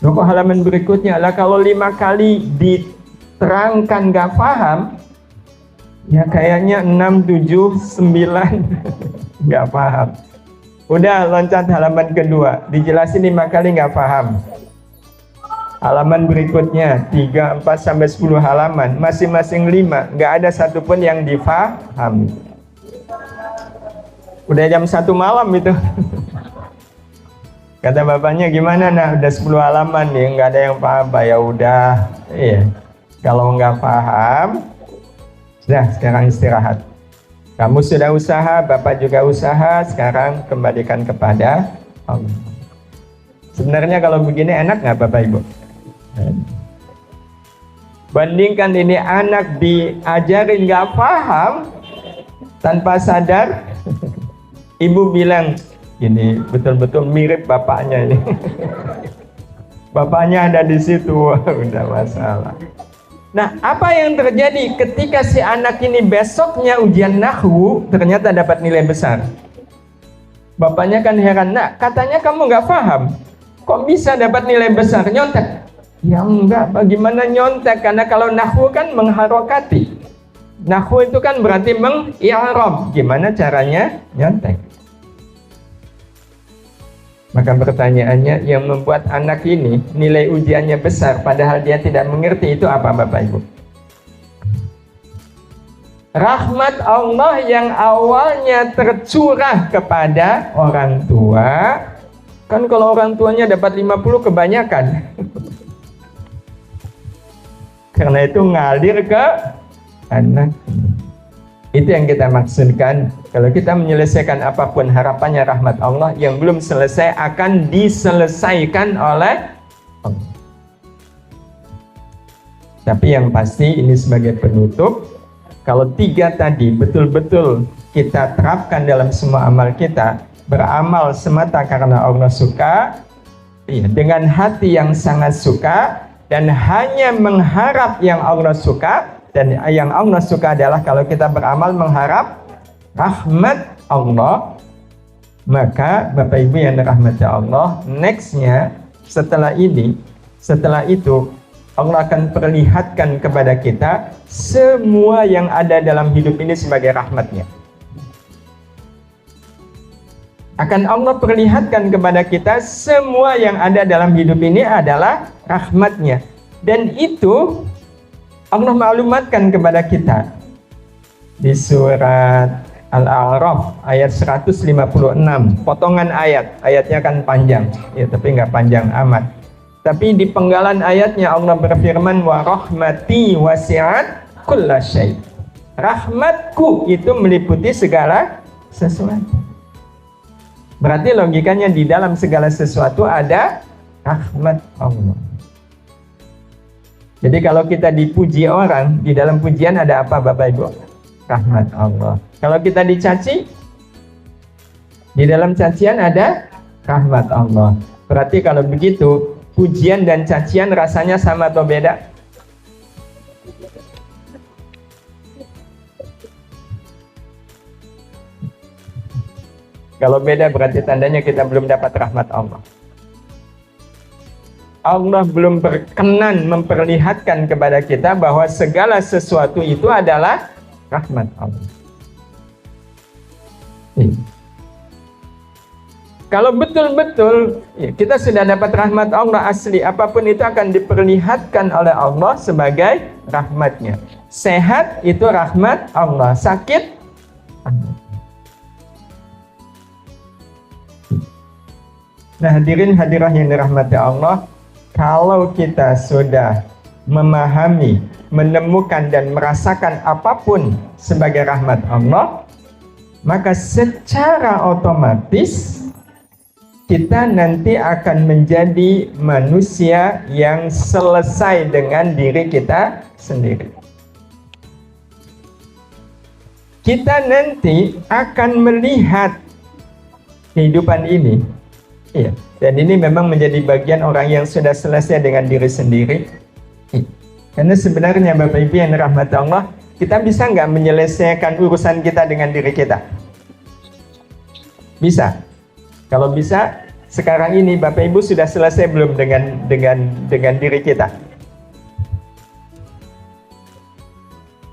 Loh kok halaman berikutnya? Lah kalau 5 kali diterangkan nggak paham, ya kayaknya 6, 7, 9 nggak paham. Udah loncat halaman kedua, dijelasin 5 kali nggak paham. Halaman berikutnya 3, 4 sampai 10 halaman, masing-masing 5, nggak ada satupun yang difahami. Udah jam 1 malam itu. Kata bapaknya, gimana nah udah 10 halaman nih nggak ada yang paham Pak. Ya udah, iya. Kalau nggak paham, sudah sekarang istirahat. Kamu sudah usaha, bapak juga usaha, sekarang kembalikan kepada Allah. Sebenarnya kalau begini enak nggak Bapak Ibu? Bandingkan ini anak diajarin nggak paham, tanpa sadar, ibu bilang, ini betul-betul mirip bapaknya ini. Bapaknya ada di situ, udah masalah. Nah, apa yang terjadi ketika si anak ini besoknya ujian nahwu ternyata dapat nilai besar? Bapaknya kan heran, nak katanya kamu nggak paham, kok bisa dapat nilai besar? Nyontek? Ya enggak, bagaimana nyontek? Karena kalau nahwu kan mengharokati. Nahwu itu kan berarti meng-i'rab. Gimana caranya? Nyontek. Maka pertanyaannya, yang membuat anak ini nilai ujiannya besar padahal dia tidak mengerti, itu apa Bapak Ibu? Rahmat Allah yang awalnya tercurah kepada orang tua. Kan kalau orang tuanya dapat 50 kebanyakan. Karena itu ngalir ke anak. Itu yang kita maksudkan. Kalau kita menyelesaikan apapun, harapannya rahmat Allah yang belum selesai akan diselesaikan oleh Allah. Tapi yang pasti ini sebagai penutup, kalau 3 tadi betul-betul kita terapkan dalam semua amal kita, beramal semata karena Allah suka, dengan hati yang sangat suka, dan hanya mengharap yang Allah suka. Dan yang Allah suka adalah kalau kita beramal mengharap rahmat Allah. Maka Bapak Ibu yang dirahmati Allah, nextnya setelah itu Allah akan perlihatkan kepada kita semua yang ada dalam hidup ini sebagai rahmatnya. Akan Allah perlihatkan kepada kita semua yang ada dalam hidup ini adalah rahmatnya. Dan itu Allah maklumatkan kepada kita di surat Al-A'raf ayat 156, potongan ayatnya kan panjang, ya tapi nggak panjang amat. Tapi di penggalan ayatnya Allah berfirman, wa rahmati wasi'at kulla syai'. Rahmatku itu meliputi segala sesuatu. Berarti logikanya di dalam segala sesuatu ada rahmat Allah. Jadi kalau kita dipuji orang, di dalam pujian ada apa Bapak Ibu? Rahmat Allah. Kalau kita dicaci, di dalam cacian ada rahmat Allah. Berarti kalau begitu, pujian dan cacian rasanya sama atau beda? Kalau beda berarti tandanya kita belum dapat rahmat Allah. Allah belum berkenan memperlihatkan kepada kita bahwa segala sesuatu itu adalah rahmat Allah. Kalau betul-betul kita sudah dapat rahmat Allah asli, apapun itu akan diperlihatkan oleh Allah sebagai rahmatnya. Sehat itu rahmat Allah, sakit Allah. Nah hadirin hadirah yang dirahmati Allah, kalau kita sudah memahami, menemukan dan merasakan apapun sebagai rahmat Allah, maka secara otomatis kita nanti akan menjadi manusia yang selesai dengan diri kita sendiri. Kita nanti akan melihat kehidupan ini, iya, dan ini memang menjadi bagian orang yang sudah selesai dengan diri sendiri. Karena sebenarnya Bapak Ibu yang dirahmati Allah, kita bisa nggak menyelesaikan urusan kita dengan diri kita? Bisa. Kalau bisa, sekarang ini Bapak Ibu sudah selesai belum dengan diri kita?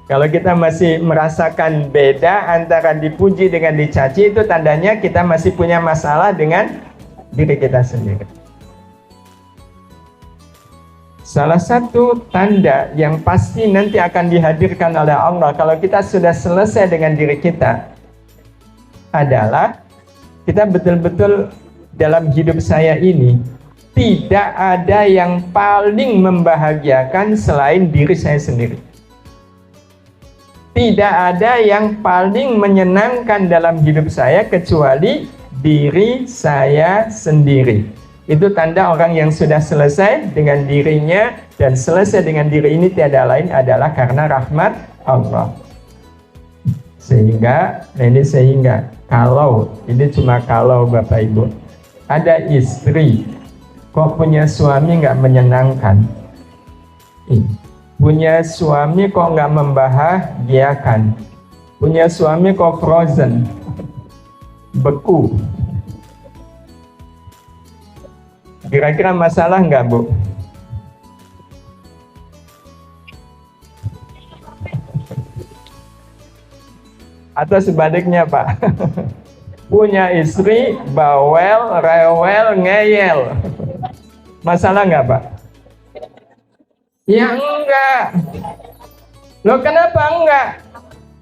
Kalau kita masih merasakan beda antara dipuji dengan dicaci, itu tandanya kita masih punya masalah dengan diri kita sendiri. Salah satu tanda yang pasti nanti akan dihadirkan oleh Allah kalau kita sudah selesai dengan diri kita adalah kita betul-betul dalam hidup saya ini tidak ada yang paling membahagiakan selain diri saya sendiri. Tidak ada yang paling menyenangkan dalam hidup saya kecuali diri saya sendiri. Itu tanda orang yang sudah selesai dengan dirinya, dan selesai dengan diri ini tiada lain adalah karena rahmat Allah. Sehingga kalau, ini cuma kalau Bapak Ibu, ada istri kok punya suami nggak menyenangkan, punya suami kok nggak membahagiakan, punya suami kok frozen, beku, kira-kira masalah nggak, Bu? Atau sebaliknya, Pak? Punya istri bawel, rewel, ngeyel, masalah nggak, Pak? Ya enggak. Loh, kenapa enggak?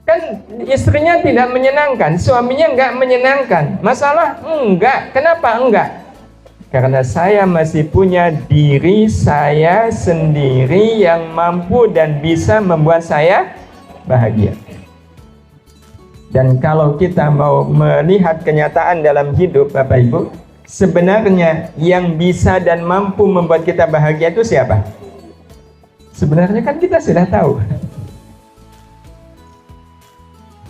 Kan istrinya tidak menyenangkan, suaminya enggak menyenangkan. Masalah? Enggak. Kenapa enggak? Karena saya masih punya diri saya sendiri yang mampu dan bisa membuat saya bahagia. Dan kalau kita mau melihat kenyataan dalam hidup, Bapak Ibu, sebenarnya yang bisa dan mampu membuat kita bahagia itu siapa? Sebenarnya kan kita sudah tahu.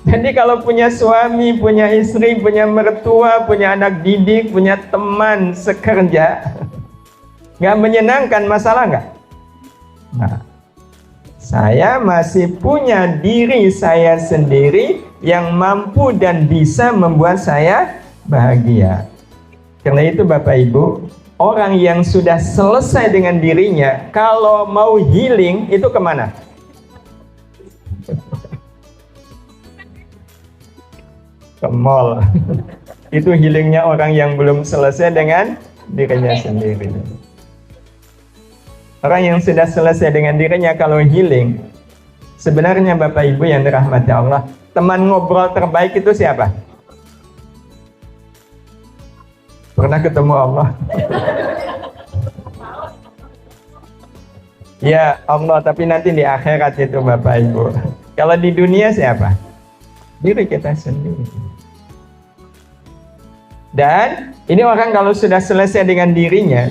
Jadi kalau punya suami, punya istri, punya mertua, punya anak didik, punya teman sekerja, nggak menyenangkan, masalah nggak? Nah, saya masih punya diri saya sendiri yang mampu dan bisa membuat saya bahagia. Karena itu Bapak Ibu, orang yang sudah selesai dengan dirinya, kalau mau healing itu kemana? Ke mall. Itu healingnya orang yang belum selesai dengan dirinya sendiri. Orang yang sudah selesai dengan dirinya kalau healing, sebenarnya Bapak Ibu yang dirahmati Allah, teman ngobrol terbaik itu siapa? Pernah ketemu Allah? Ya Allah, tapi nanti di akhirat itu Bapak Ibu. Kalau di dunia siapa? Diri kita sendiri. Dan ini orang kalau sudah selesai dengan dirinya,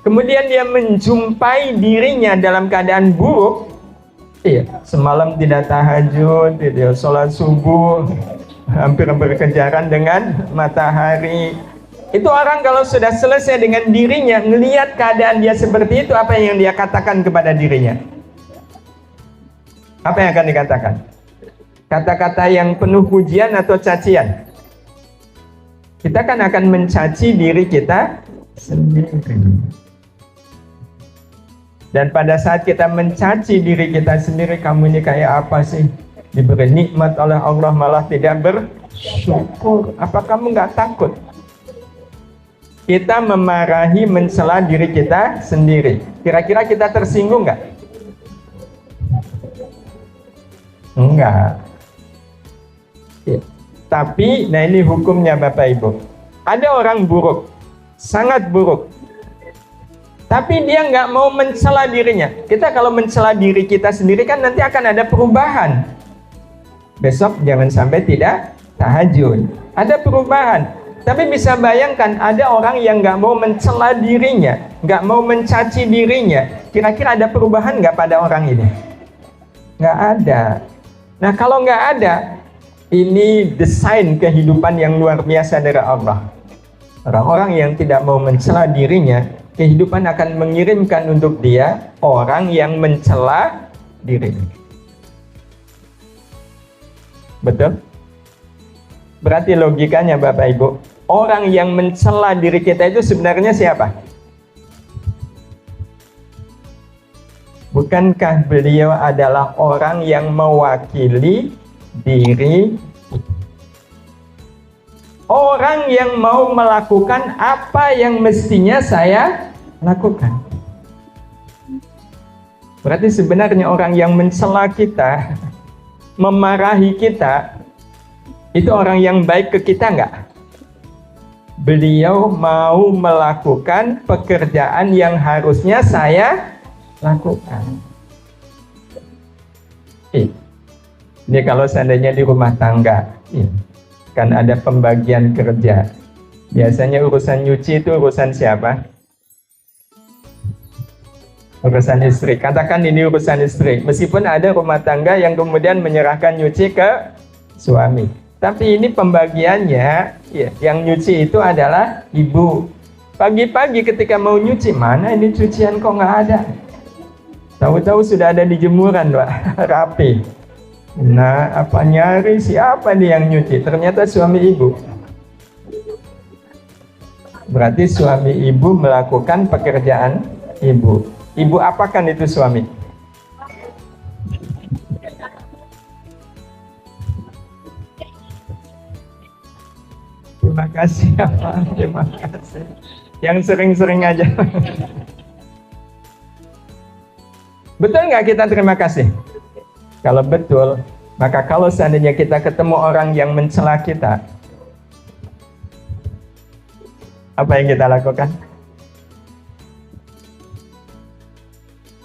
kemudian dia menjumpai dirinya dalam keadaan buruk, semalam tidak tahajud, tidak sholat subuh, hampir berkejaran dengan matahari. Itu orang kalau sudah selesai dengan dirinya, ngelihat keadaan dia seperti itu, apa yang dia katakan kepada dirinya? Apa yang akan dikatakan? Kata-kata yang penuh pujian atau cacian? Kita kan akan mencaci diri kita sendiri. Dan pada saat kita mencaci diri kita sendiri, kamu ini kayak apa sih? Diberi nikmat oleh Allah malah tidak bersyukur. Apa kamu nggak takut? Kita memarahi, mencela diri kita sendiri. Kira-kira kita tersinggung nggak? Enggak. Ya. Tapi, nah ini hukumnya Bapak Ibu. Ada orang buruk, sangat buruk. Tapi dia nggak mau mencela dirinya. Kita kalau mencela diri kita sendiri kan nanti akan ada perubahan. Besok jangan sampai tidak tahajud. Ada perubahan. Tapi bisa bayangkan ada orang yang nggak mau mencela dirinya, nggak mau mencaci dirinya. Kira-kira ada perubahan nggak pada orang ini? Nggak ada. Nah kalau nggak ada, ini desain kehidupan yang luar biasa dari Allah. Orang-orang yang tidak mau mencela dirinya, kehidupan akan mengirimkan untuk dia orang yang mencela dirinya. Betul? Berarti logikanya Bapak Ibu, orang yang mencela diri kita itu sebenarnya siapa? Bukankah beliau adalah orang yang mewakili diri? Orang yang mau melakukan apa yang mestinya saya lakukan. Berarti sebenarnya orang yang mencela kita, memarahi kita, itu orang yang baik ke kita enggak? Beliau mau melakukan pekerjaan yang harusnya saya lakukan. Ini kalau seandainya di rumah tangga, kan ada pembagian kerja. Biasanya urusan nyuci itu urusan siapa? Urusan istri. Katakan ini urusan istri. Meskipun ada rumah tangga yang kemudian menyerahkan nyuci ke suami. Tapi ini pembagiannya, yang nyuci itu adalah ibu. Pagi-pagi ketika mau nyuci, mana ini cucian kok nggak ada? Tahu-tahu sudah ada di jemuran, Pak. Rapi. Nah, apa nyari siapa nih yang nyuci? Ternyata suami ibu. Berarti suami ibu melakukan pekerjaan ibu. Ibu apakan itu suami? Terima kasih ya Pak, terima kasih. Yang sering-sering aja. Betul nggak kita terima kasih? Kalau betul, maka kalau seandainya kita ketemu orang yang mencela kita, apa yang kita lakukan?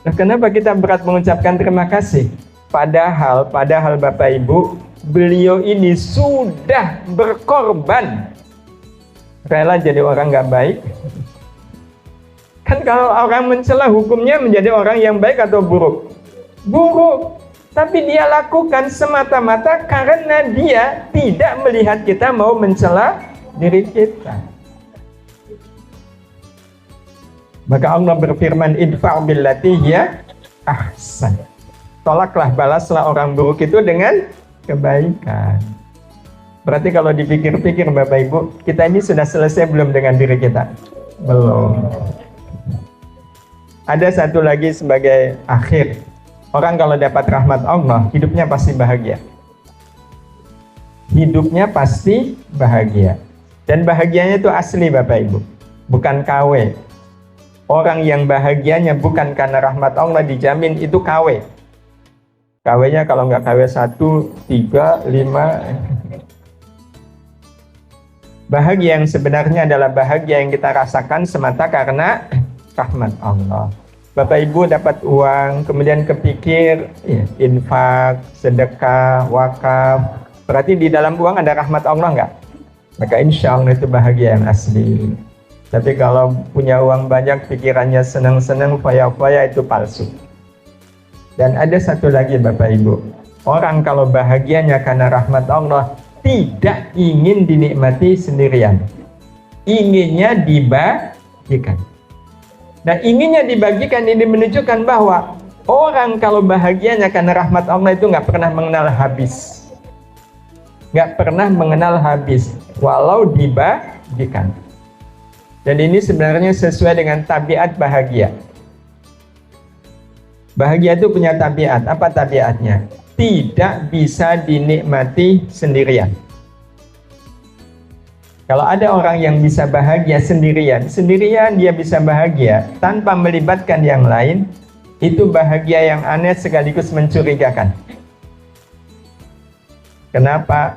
Nah, kenapa kita berat mengucapkan terima kasih? Padahal Bapak Ibu, beliau ini sudah berkorban, rela jadi orang nggak baik. Kan kalau orang mencela hukumnya menjadi orang yang baik atau buruk? Buruk. Tapi dia lakukan semata-mata karena dia tidak melihat kita mau mencela diri kita. Maka Allah berfirman, idfa' billati hiya ahsan. Tolaklah, balaslah orang buruk itu dengan kebaikan. Berarti kalau dipikir-pikir Bapak Ibu, kita ini sudah selesai belum dengan diri kita? Belum. Ada satu lagi sebagai akhir. Orang kalau dapat rahmat Allah, hidupnya pasti bahagia. Hidupnya pasti bahagia. Dan bahagianya itu asli Bapak Ibu, bukan KW. Orang yang bahagianya bukan karena rahmat Allah dijamin itu KW. KW-nya kalau nggak KW 1, 3, 5. Bahagia yang sebenarnya adalah bahagia yang kita rasakan semata karena rahmat Allah. Bapak Ibu dapat uang, kemudian kepikir infak, sedekah, wakaf. Berarti di dalam uang ada rahmat Allah nggak? Maka insya Allah itu bahagia yang asli. Tapi kalau punya uang banyak, pikirannya senang-senang, foya-foya, itu palsu. Dan ada satu lagi Bapak Ibu, orang kalau bahagianya karena rahmat Allah, tidak ingin dinikmati sendirian. Inginnya dibagikan. Nah, inginnya dibagikan ini menunjukkan bahwa orang kalau bahagianya karena rahmat Allah itu nggak pernah mengenal habis. Nggak pernah mengenal habis, walau dibagikan. Dan ini sebenarnya sesuai dengan tabiat bahagia. Bahagia itu punya tabiat. Apa tabiatnya? Tidak bisa dinikmati sendirian. Kalau ada orang yang bisa bahagia sendirian dia bisa bahagia tanpa melibatkan yang lain, itu bahagia yang aneh sekaligus mencurigakan. Kenapa?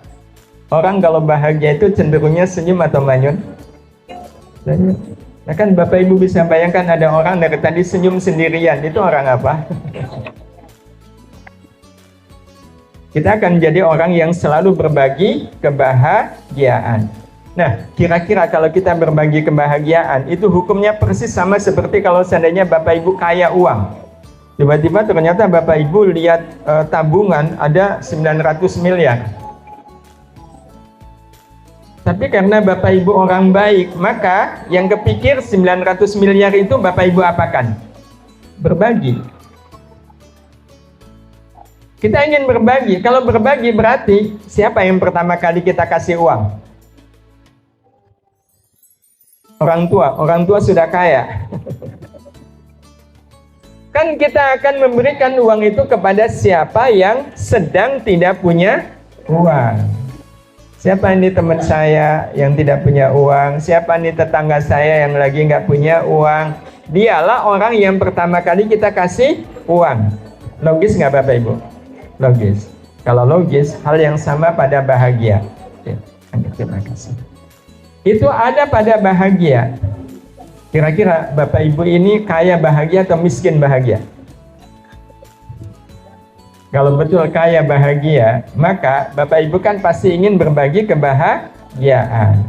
Orang kalau bahagia itu cenderungnya senyum atau manyun? Nah kan Bapak Ibu bisa bayangkan ada orang dari tadi senyum sendirian, itu orang apa? Kita akan jadi orang yang selalu berbagi kebahagiaan. Nah, kira-kira kalau kita berbagi kebahagiaan, itu hukumnya persis sama seperti kalau seandainya Bapak Ibu kaya uang. Tiba-tiba ternyata Bapak Ibu lihat tabungan ada 900 miliar. Tapi karena Bapak Ibu orang baik, maka yang kepikir 900 miliar itu Bapak Ibu apakan? Berbagi. Kita ingin berbagi. Kalau berbagi berarti siapa yang pertama kali kita kasih uang? Orang tua. Orang tua sudah kaya. Kan kita akan memberikan uang itu kepada siapa yang sedang tidak punya uang. Siapa ini teman saya yang tidak punya uang? Siapa ini tetangga saya yang lagi nggak punya uang? Dialah orang yang pertama kali kita kasih uang. Logis nggak Bapak Ibu? Logis. Kalau logis, hal yang sama pada bahagia. Ya, terima kasih. Itu ada pada bahagia. Kira-kira Bapak Ibu ini kaya bahagia atau miskin bahagia? Kalau betul kaya bahagia, maka Bapak Ibu kan pasti ingin berbagi kebahagiaan.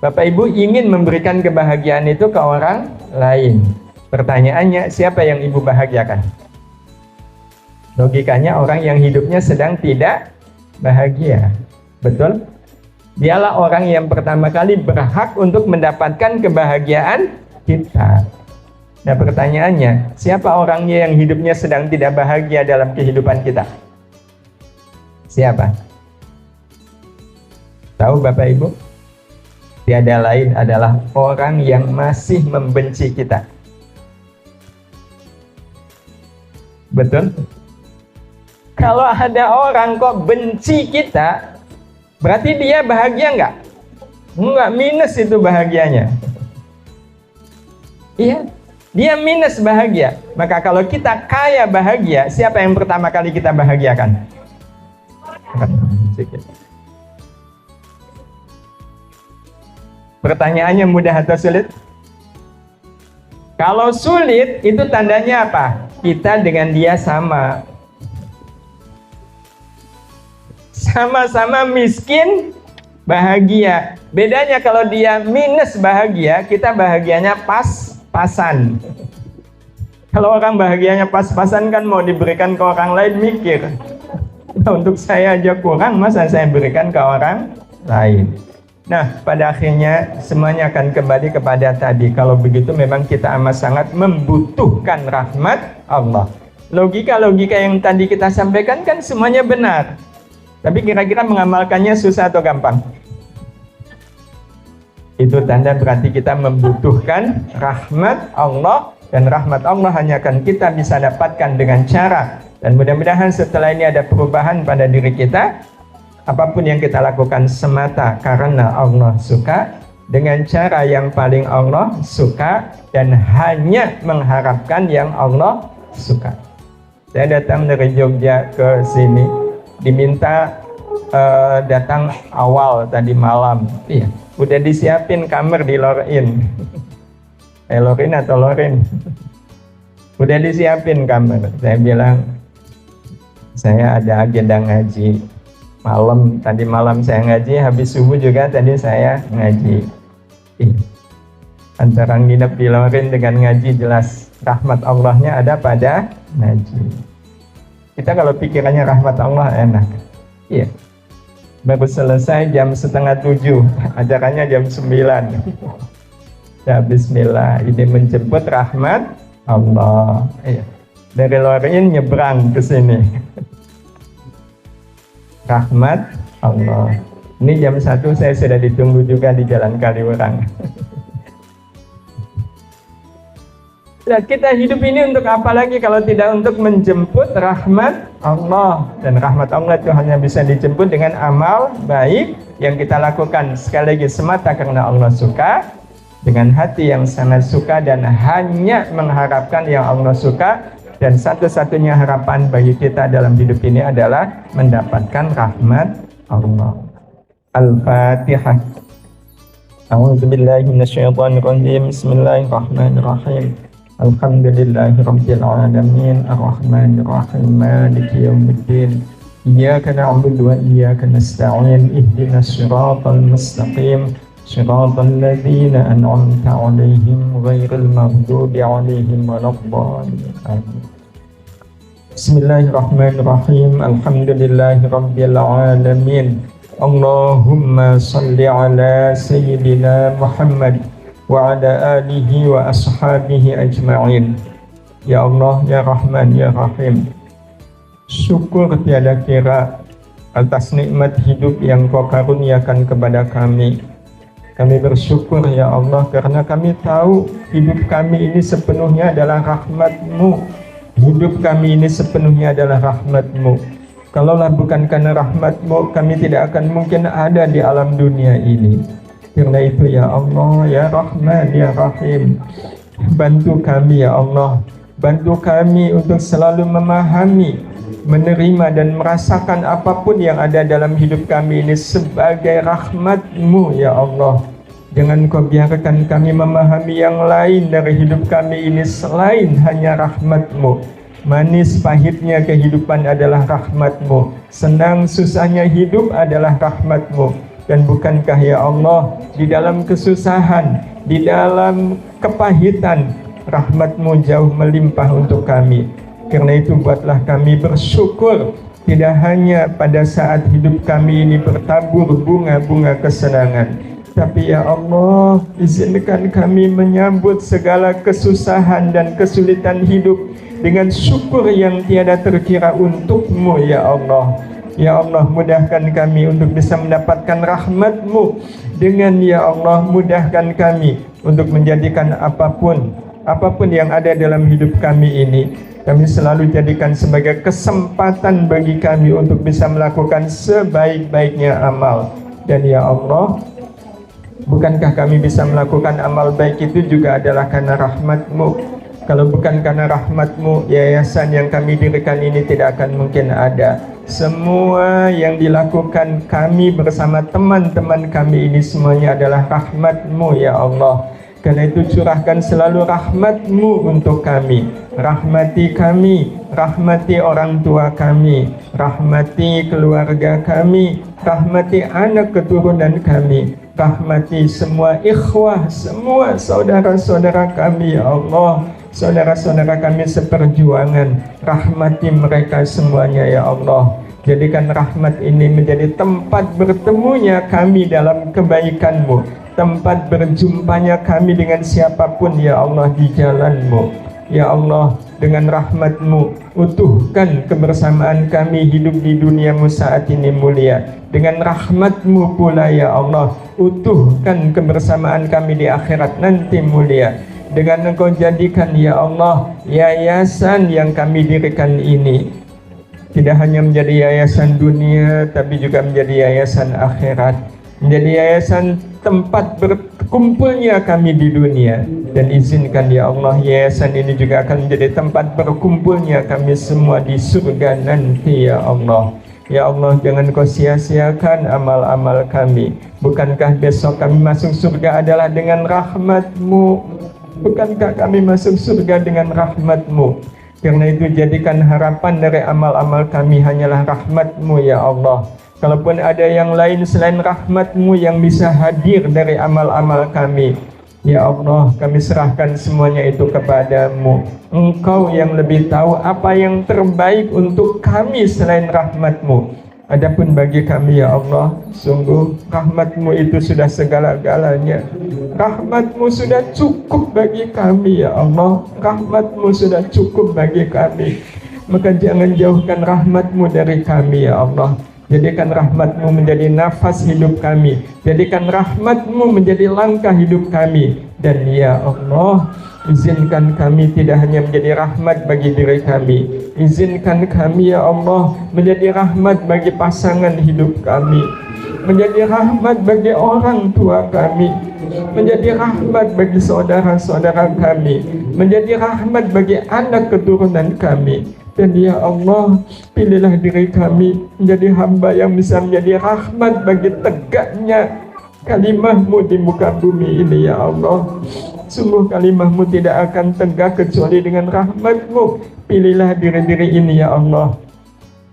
Bapak Ibu ingin memberikan kebahagiaan itu ke orang lain. Pertanyaannya, siapa yang Ibu bahagiakan? Logikanya orang yang hidupnya sedang tidak bahagia. Betul? Dialah orang yang pertama kali berhak untuk mendapatkan kebahagiaan kita. Nah pertanyaannya, siapa orangnya yang hidupnya sedang tidak bahagia dalam kehidupan kita? Siapa? Tahu Bapak Ibu? Tiada lain adalah orang yang masih membenci kita. Betul? Kalau ada orang kok benci kita, berarti dia bahagia nggak? Nggak, minus itu bahagianya. Iya. Dia minus bahagia. Maka kalau kita kaya bahagia, siapa yang pertama kali kita bahagiakan? Pertanyaannya mudah atau sulit? Kalau sulit, itu tandanya apa? Kita dengan dia sama. Sama-sama miskin, bahagia. Bedanya kalau dia minus bahagia, kita bahagianya pas-pasan. Kalau orang bahagianya pas-pasan kan mau diberikan ke orang lain mikir. Nah, untuk saya aja kurang, masa saya berikan ke orang lain. Nah, pada akhirnya semuanya akan kembali kepada tadi. Kalau begitu memang kita amat sangat membutuhkan rahmat Allah. Logika-logika yang tadi kita sampaikan kan semuanya benar. Tapi kira-kira mengamalkannya susah atau gampang? Itu tanda berarti kita membutuhkan rahmat Allah, dan rahmat Allah hanya akan kita bisa dapatkan dengan cara, dan mudah-mudahan setelah ini ada perubahan pada diri kita. Apapun yang kita lakukan semata karena Allah suka, dengan cara yang paling Allah suka, dan hanya mengharapkan yang Allah suka. Saya datang dari Jogja ke sini, diminta datang awal tadi malam. Iya, udah disiapin kamar di Lorin. Lorin atau Lorin? Udah disiapin kamar. Saya bilang, saya ada agenda ngaji malam. Tadi malam saya ngaji, habis subuh juga tadi saya ngaji. Antara nginep di Lorin dengan ngaji, jelas rahmat Allahnya ada pada ngaji. Kita kalau pikirannya rahmat Allah enak. Iya. Baru selesai jam 6:30, ajarannya jam 9. Ya bismillah, ini menjemput rahmat Allah. Iya. Dari Lorin nyebrang ke sini. Rahmat Allah. Ini jam 1 saya sudah ditunggu juga di Jalan Kaliurang. Nah, kita hidup ini untuk apa lagi kalau tidak untuk menjemput rahmat Allah. Dan rahmat Allah itu hanya bisa dijemput dengan amal baik yang kita lakukan sekali lagi semata karena Allah suka, dengan hati yang sangat suka dan hanya mengharapkan yang Allah suka. Dan satu-satunya harapan bagi kita dalam hidup ini adalah mendapatkan rahmat Allah. Al-Fatihah. A'udzu billahi minasyaitonir rajim. Bismillahirrahmanirrahim. Alhamdulillahirabbil alamin. Arrahmanir rahim. Maliki yaumiddin. Iyyaka na'budu wa iyyaka nasta'in. Ihdinas siratal mustaqim. Siratal ladzina an'amta 'alaihim ghairil maghdubi 'alaihim waladdallin. Amin. Bismillahirrahmanirrahim. Alhamdulillahirabbil alamin. Allahumma salli ala Sayyidina Muhammad wa ala alihi wa ashabihi ajma'in. Ya Allah, Ya Rahman, Ya Rahim, syukur tiada kira atas nikmat hidup yang Kau karuniakan kepada kami. Kami bersyukur ya Allah karena kami tahu hidup kami ini sepenuhnya adalah rahmat-Mu. Hidup kami ini sepenuhnya adalah rahmat-Mu. Kalaulah bukan karena rahmat-Mu, kami tidak akan mungkin ada di alam dunia ini. Karena itu ya Allah, Ya Rahman, Ya Rahim, bantu kami ya Allah. Bantu kami untuk selalu memahami, menerima dan merasakan apapun yang ada dalam hidup kami ini sebagai rahmat-Mu ya Allah. Jangan Kau biarkan kami memahami yang lain dari hidup kami ini selain hanya rahmat-Mu. Manis pahitnya kehidupan adalah rahmat-Mu. Senang susahnya hidup adalah rahmat-Mu. Dan bukankah ya Allah, di dalam kesusahan, di dalam kepahitan, rahmat-Mu jauh melimpah untuk kami. Karena itu buatlah kami bersyukur, tidak hanya pada saat hidup kami ini bertabur bunga-bunga kesenangan, tapi ya Allah, izinkan kami menyambut segala kesusahan dan kesulitan hidup dengan syukur yang tiada terkira untuk-Mu ya Allah. Ya Allah, mudahkan kami untuk bisa mendapatkan rahmat-Mu. Dengan ya Allah, mudahkan kami untuk menjadikan apapun yang ada dalam hidup kami ini, kami selalu jadikan sebagai kesempatan bagi kami untuk bisa melakukan sebaik-baiknya amal. Dan ya Allah, bukankah kami bisa melakukan amal baik itu juga adalah karena rahmat-Mu? Kalau bukan karena rahmat-Mu, yayasan yang kami dirikan ini tidak akan mungkin ada. Semua yang dilakukan kami bersama teman-teman kami ini semuanya adalah rahmat-Mu ya Allah. Karena itu curahkan selalu rahmat-Mu untuk kami. Rahmati kami, rahmati orang tua kami, rahmati keluarga kami, rahmati anak keturunan kami, rahmati semua ikhwah, semua saudara-saudara kami ya Allah. Saudara-saudara kami seperjuangan, rahmati mereka semuanya ya Allah. Jadikan rahmat ini menjadi tempat bertemunya kami dalam kebaikan-Mu, tempat berjumpanya kami dengan siapapun ya Allah di jalan-Mu. Ya Allah, dengan rahmat-Mu utuhkan kebersamaan kami hidup di dunia-Mu saat ini mulia. Dengan rahmat-Mu pula ya Allah, utuhkan kebersamaan kami di akhirat nanti mulia. Dengan Engkau jadikan ya Allah yayasan yang kami dirikan ini tidak hanya menjadi yayasan dunia, tapi juga menjadi yayasan akhirat, menjadi yayasan tempat berkumpulnya kami di dunia. Dan izinkan ya Allah, yayasan ini juga akan menjadi tempat berkumpulnya kami semua di surga nanti ya Allah. Ya Allah, jangan Kau sia-siakan amal-amal kami. Bukankah besok kami masuk surga adalah dengan rahmat-Mu? Bukankah kami masuk surga dengan rahmat-Mu? Karena itu jadikan harapan dari amal-amal kami hanyalah rahmat-Mu ya Allah. Kalaupun ada yang lain selain rahmat-Mu yang bisa hadir dari amal-amal kami, ya Allah, kami serahkan semuanya itu kepadamu. Engkau yang lebih tahu apa yang terbaik untuk kami selain rahmat-Mu. Adapun bagi kami ya Allah, sungguh rahmat-Mu itu sudah segala-galanya. Rahmat-Mu sudah cukup bagi kami ya Allah. Rahmat-Mu sudah cukup bagi kami. Maka jangan jauhkan rahmat-Mu dari kami ya Allah. Jadikan rahmat-Mu menjadi nafas hidup kami. Jadikan rahmat-Mu menjadi langkah hidup kami. Dan ya Allah, izinkan kami tidak hanya menjadi rahmat bagi diri kami, izinkan kami ya Allah menjadi rahmat bagi pasangan hidup kami, menjadi rahmat bagi orang tua kami, menjadi rahmat bagi saudara-saudara kami, menjadi rahmat bagi anak keturunan kami. Dan ya Allah, pilihlah diri kami menjadi hamba yang bisa menjadi rahmat bagi tegaknya kalimah-Mu di muka bumi ini ya Allah. Sungguh kalimah-Mu tidak akan tegak kecuali dengan rahmat-Mu. Pilihlah diri-diri ini ya Allah,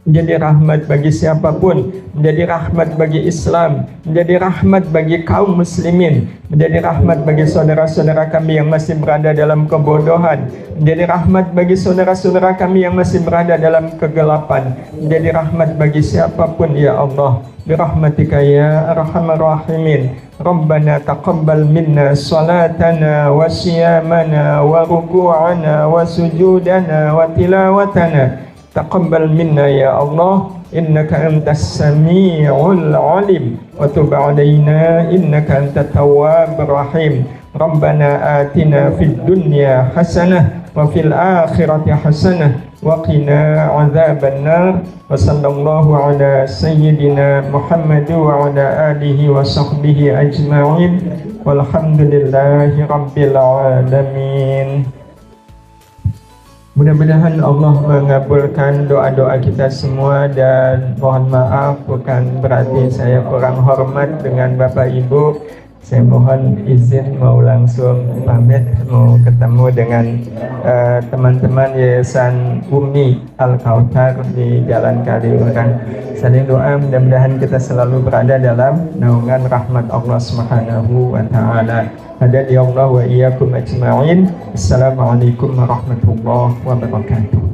menjadi rahmat bagi siapapun, menjadi rahmat bagi Islam, menjadi rahmat bagi kaum muslimin, menjadi rahmat bagi saudara-saudara kami yang masih berada dalam kebodohan, menjadi rahmat bagi saudara-saudara kami yang masih berada dalam kegelapan, menjadi rahmat bagi siapapun ya Allah. Birahmatika ya arhamar rahimin. Rabbana taqabbal minna salatana wa siyamana wa ruku'ana wa sujudana wa tilawatana. Taqabbal minna ya Allah, innaka antas sami'ul alim, wa tub alaina innaka antat tawwabur rahim. Rabbana atina fid dunya hasanah wa fil akhirati hasanah wa qina adzaban nar. Wa sallallahu ala sayyidina Muhammad wa ala alihi wa sahbihi ajma'in. Walhamdulillahi rabbil alamin. Mudah-mudahan Allah mengabulkan doa-doa kita semua, dan mohon maaf bukan berarti saya kurang hormat dengan Bapak Ibu. Saya mohon izin mau langsung pamit, mau ketemu dengan teman-teman Yayasan Umi Al-Kautsar di Jalan Kaliurang. Saling doa mudah-mudahan kita selalu berada dalam naungan rahmat Allah Subhanahu wa taala. Hadani Allah wa iyyakum ajma'in. Assalamualaikum warahmatullahi wabarakatuh.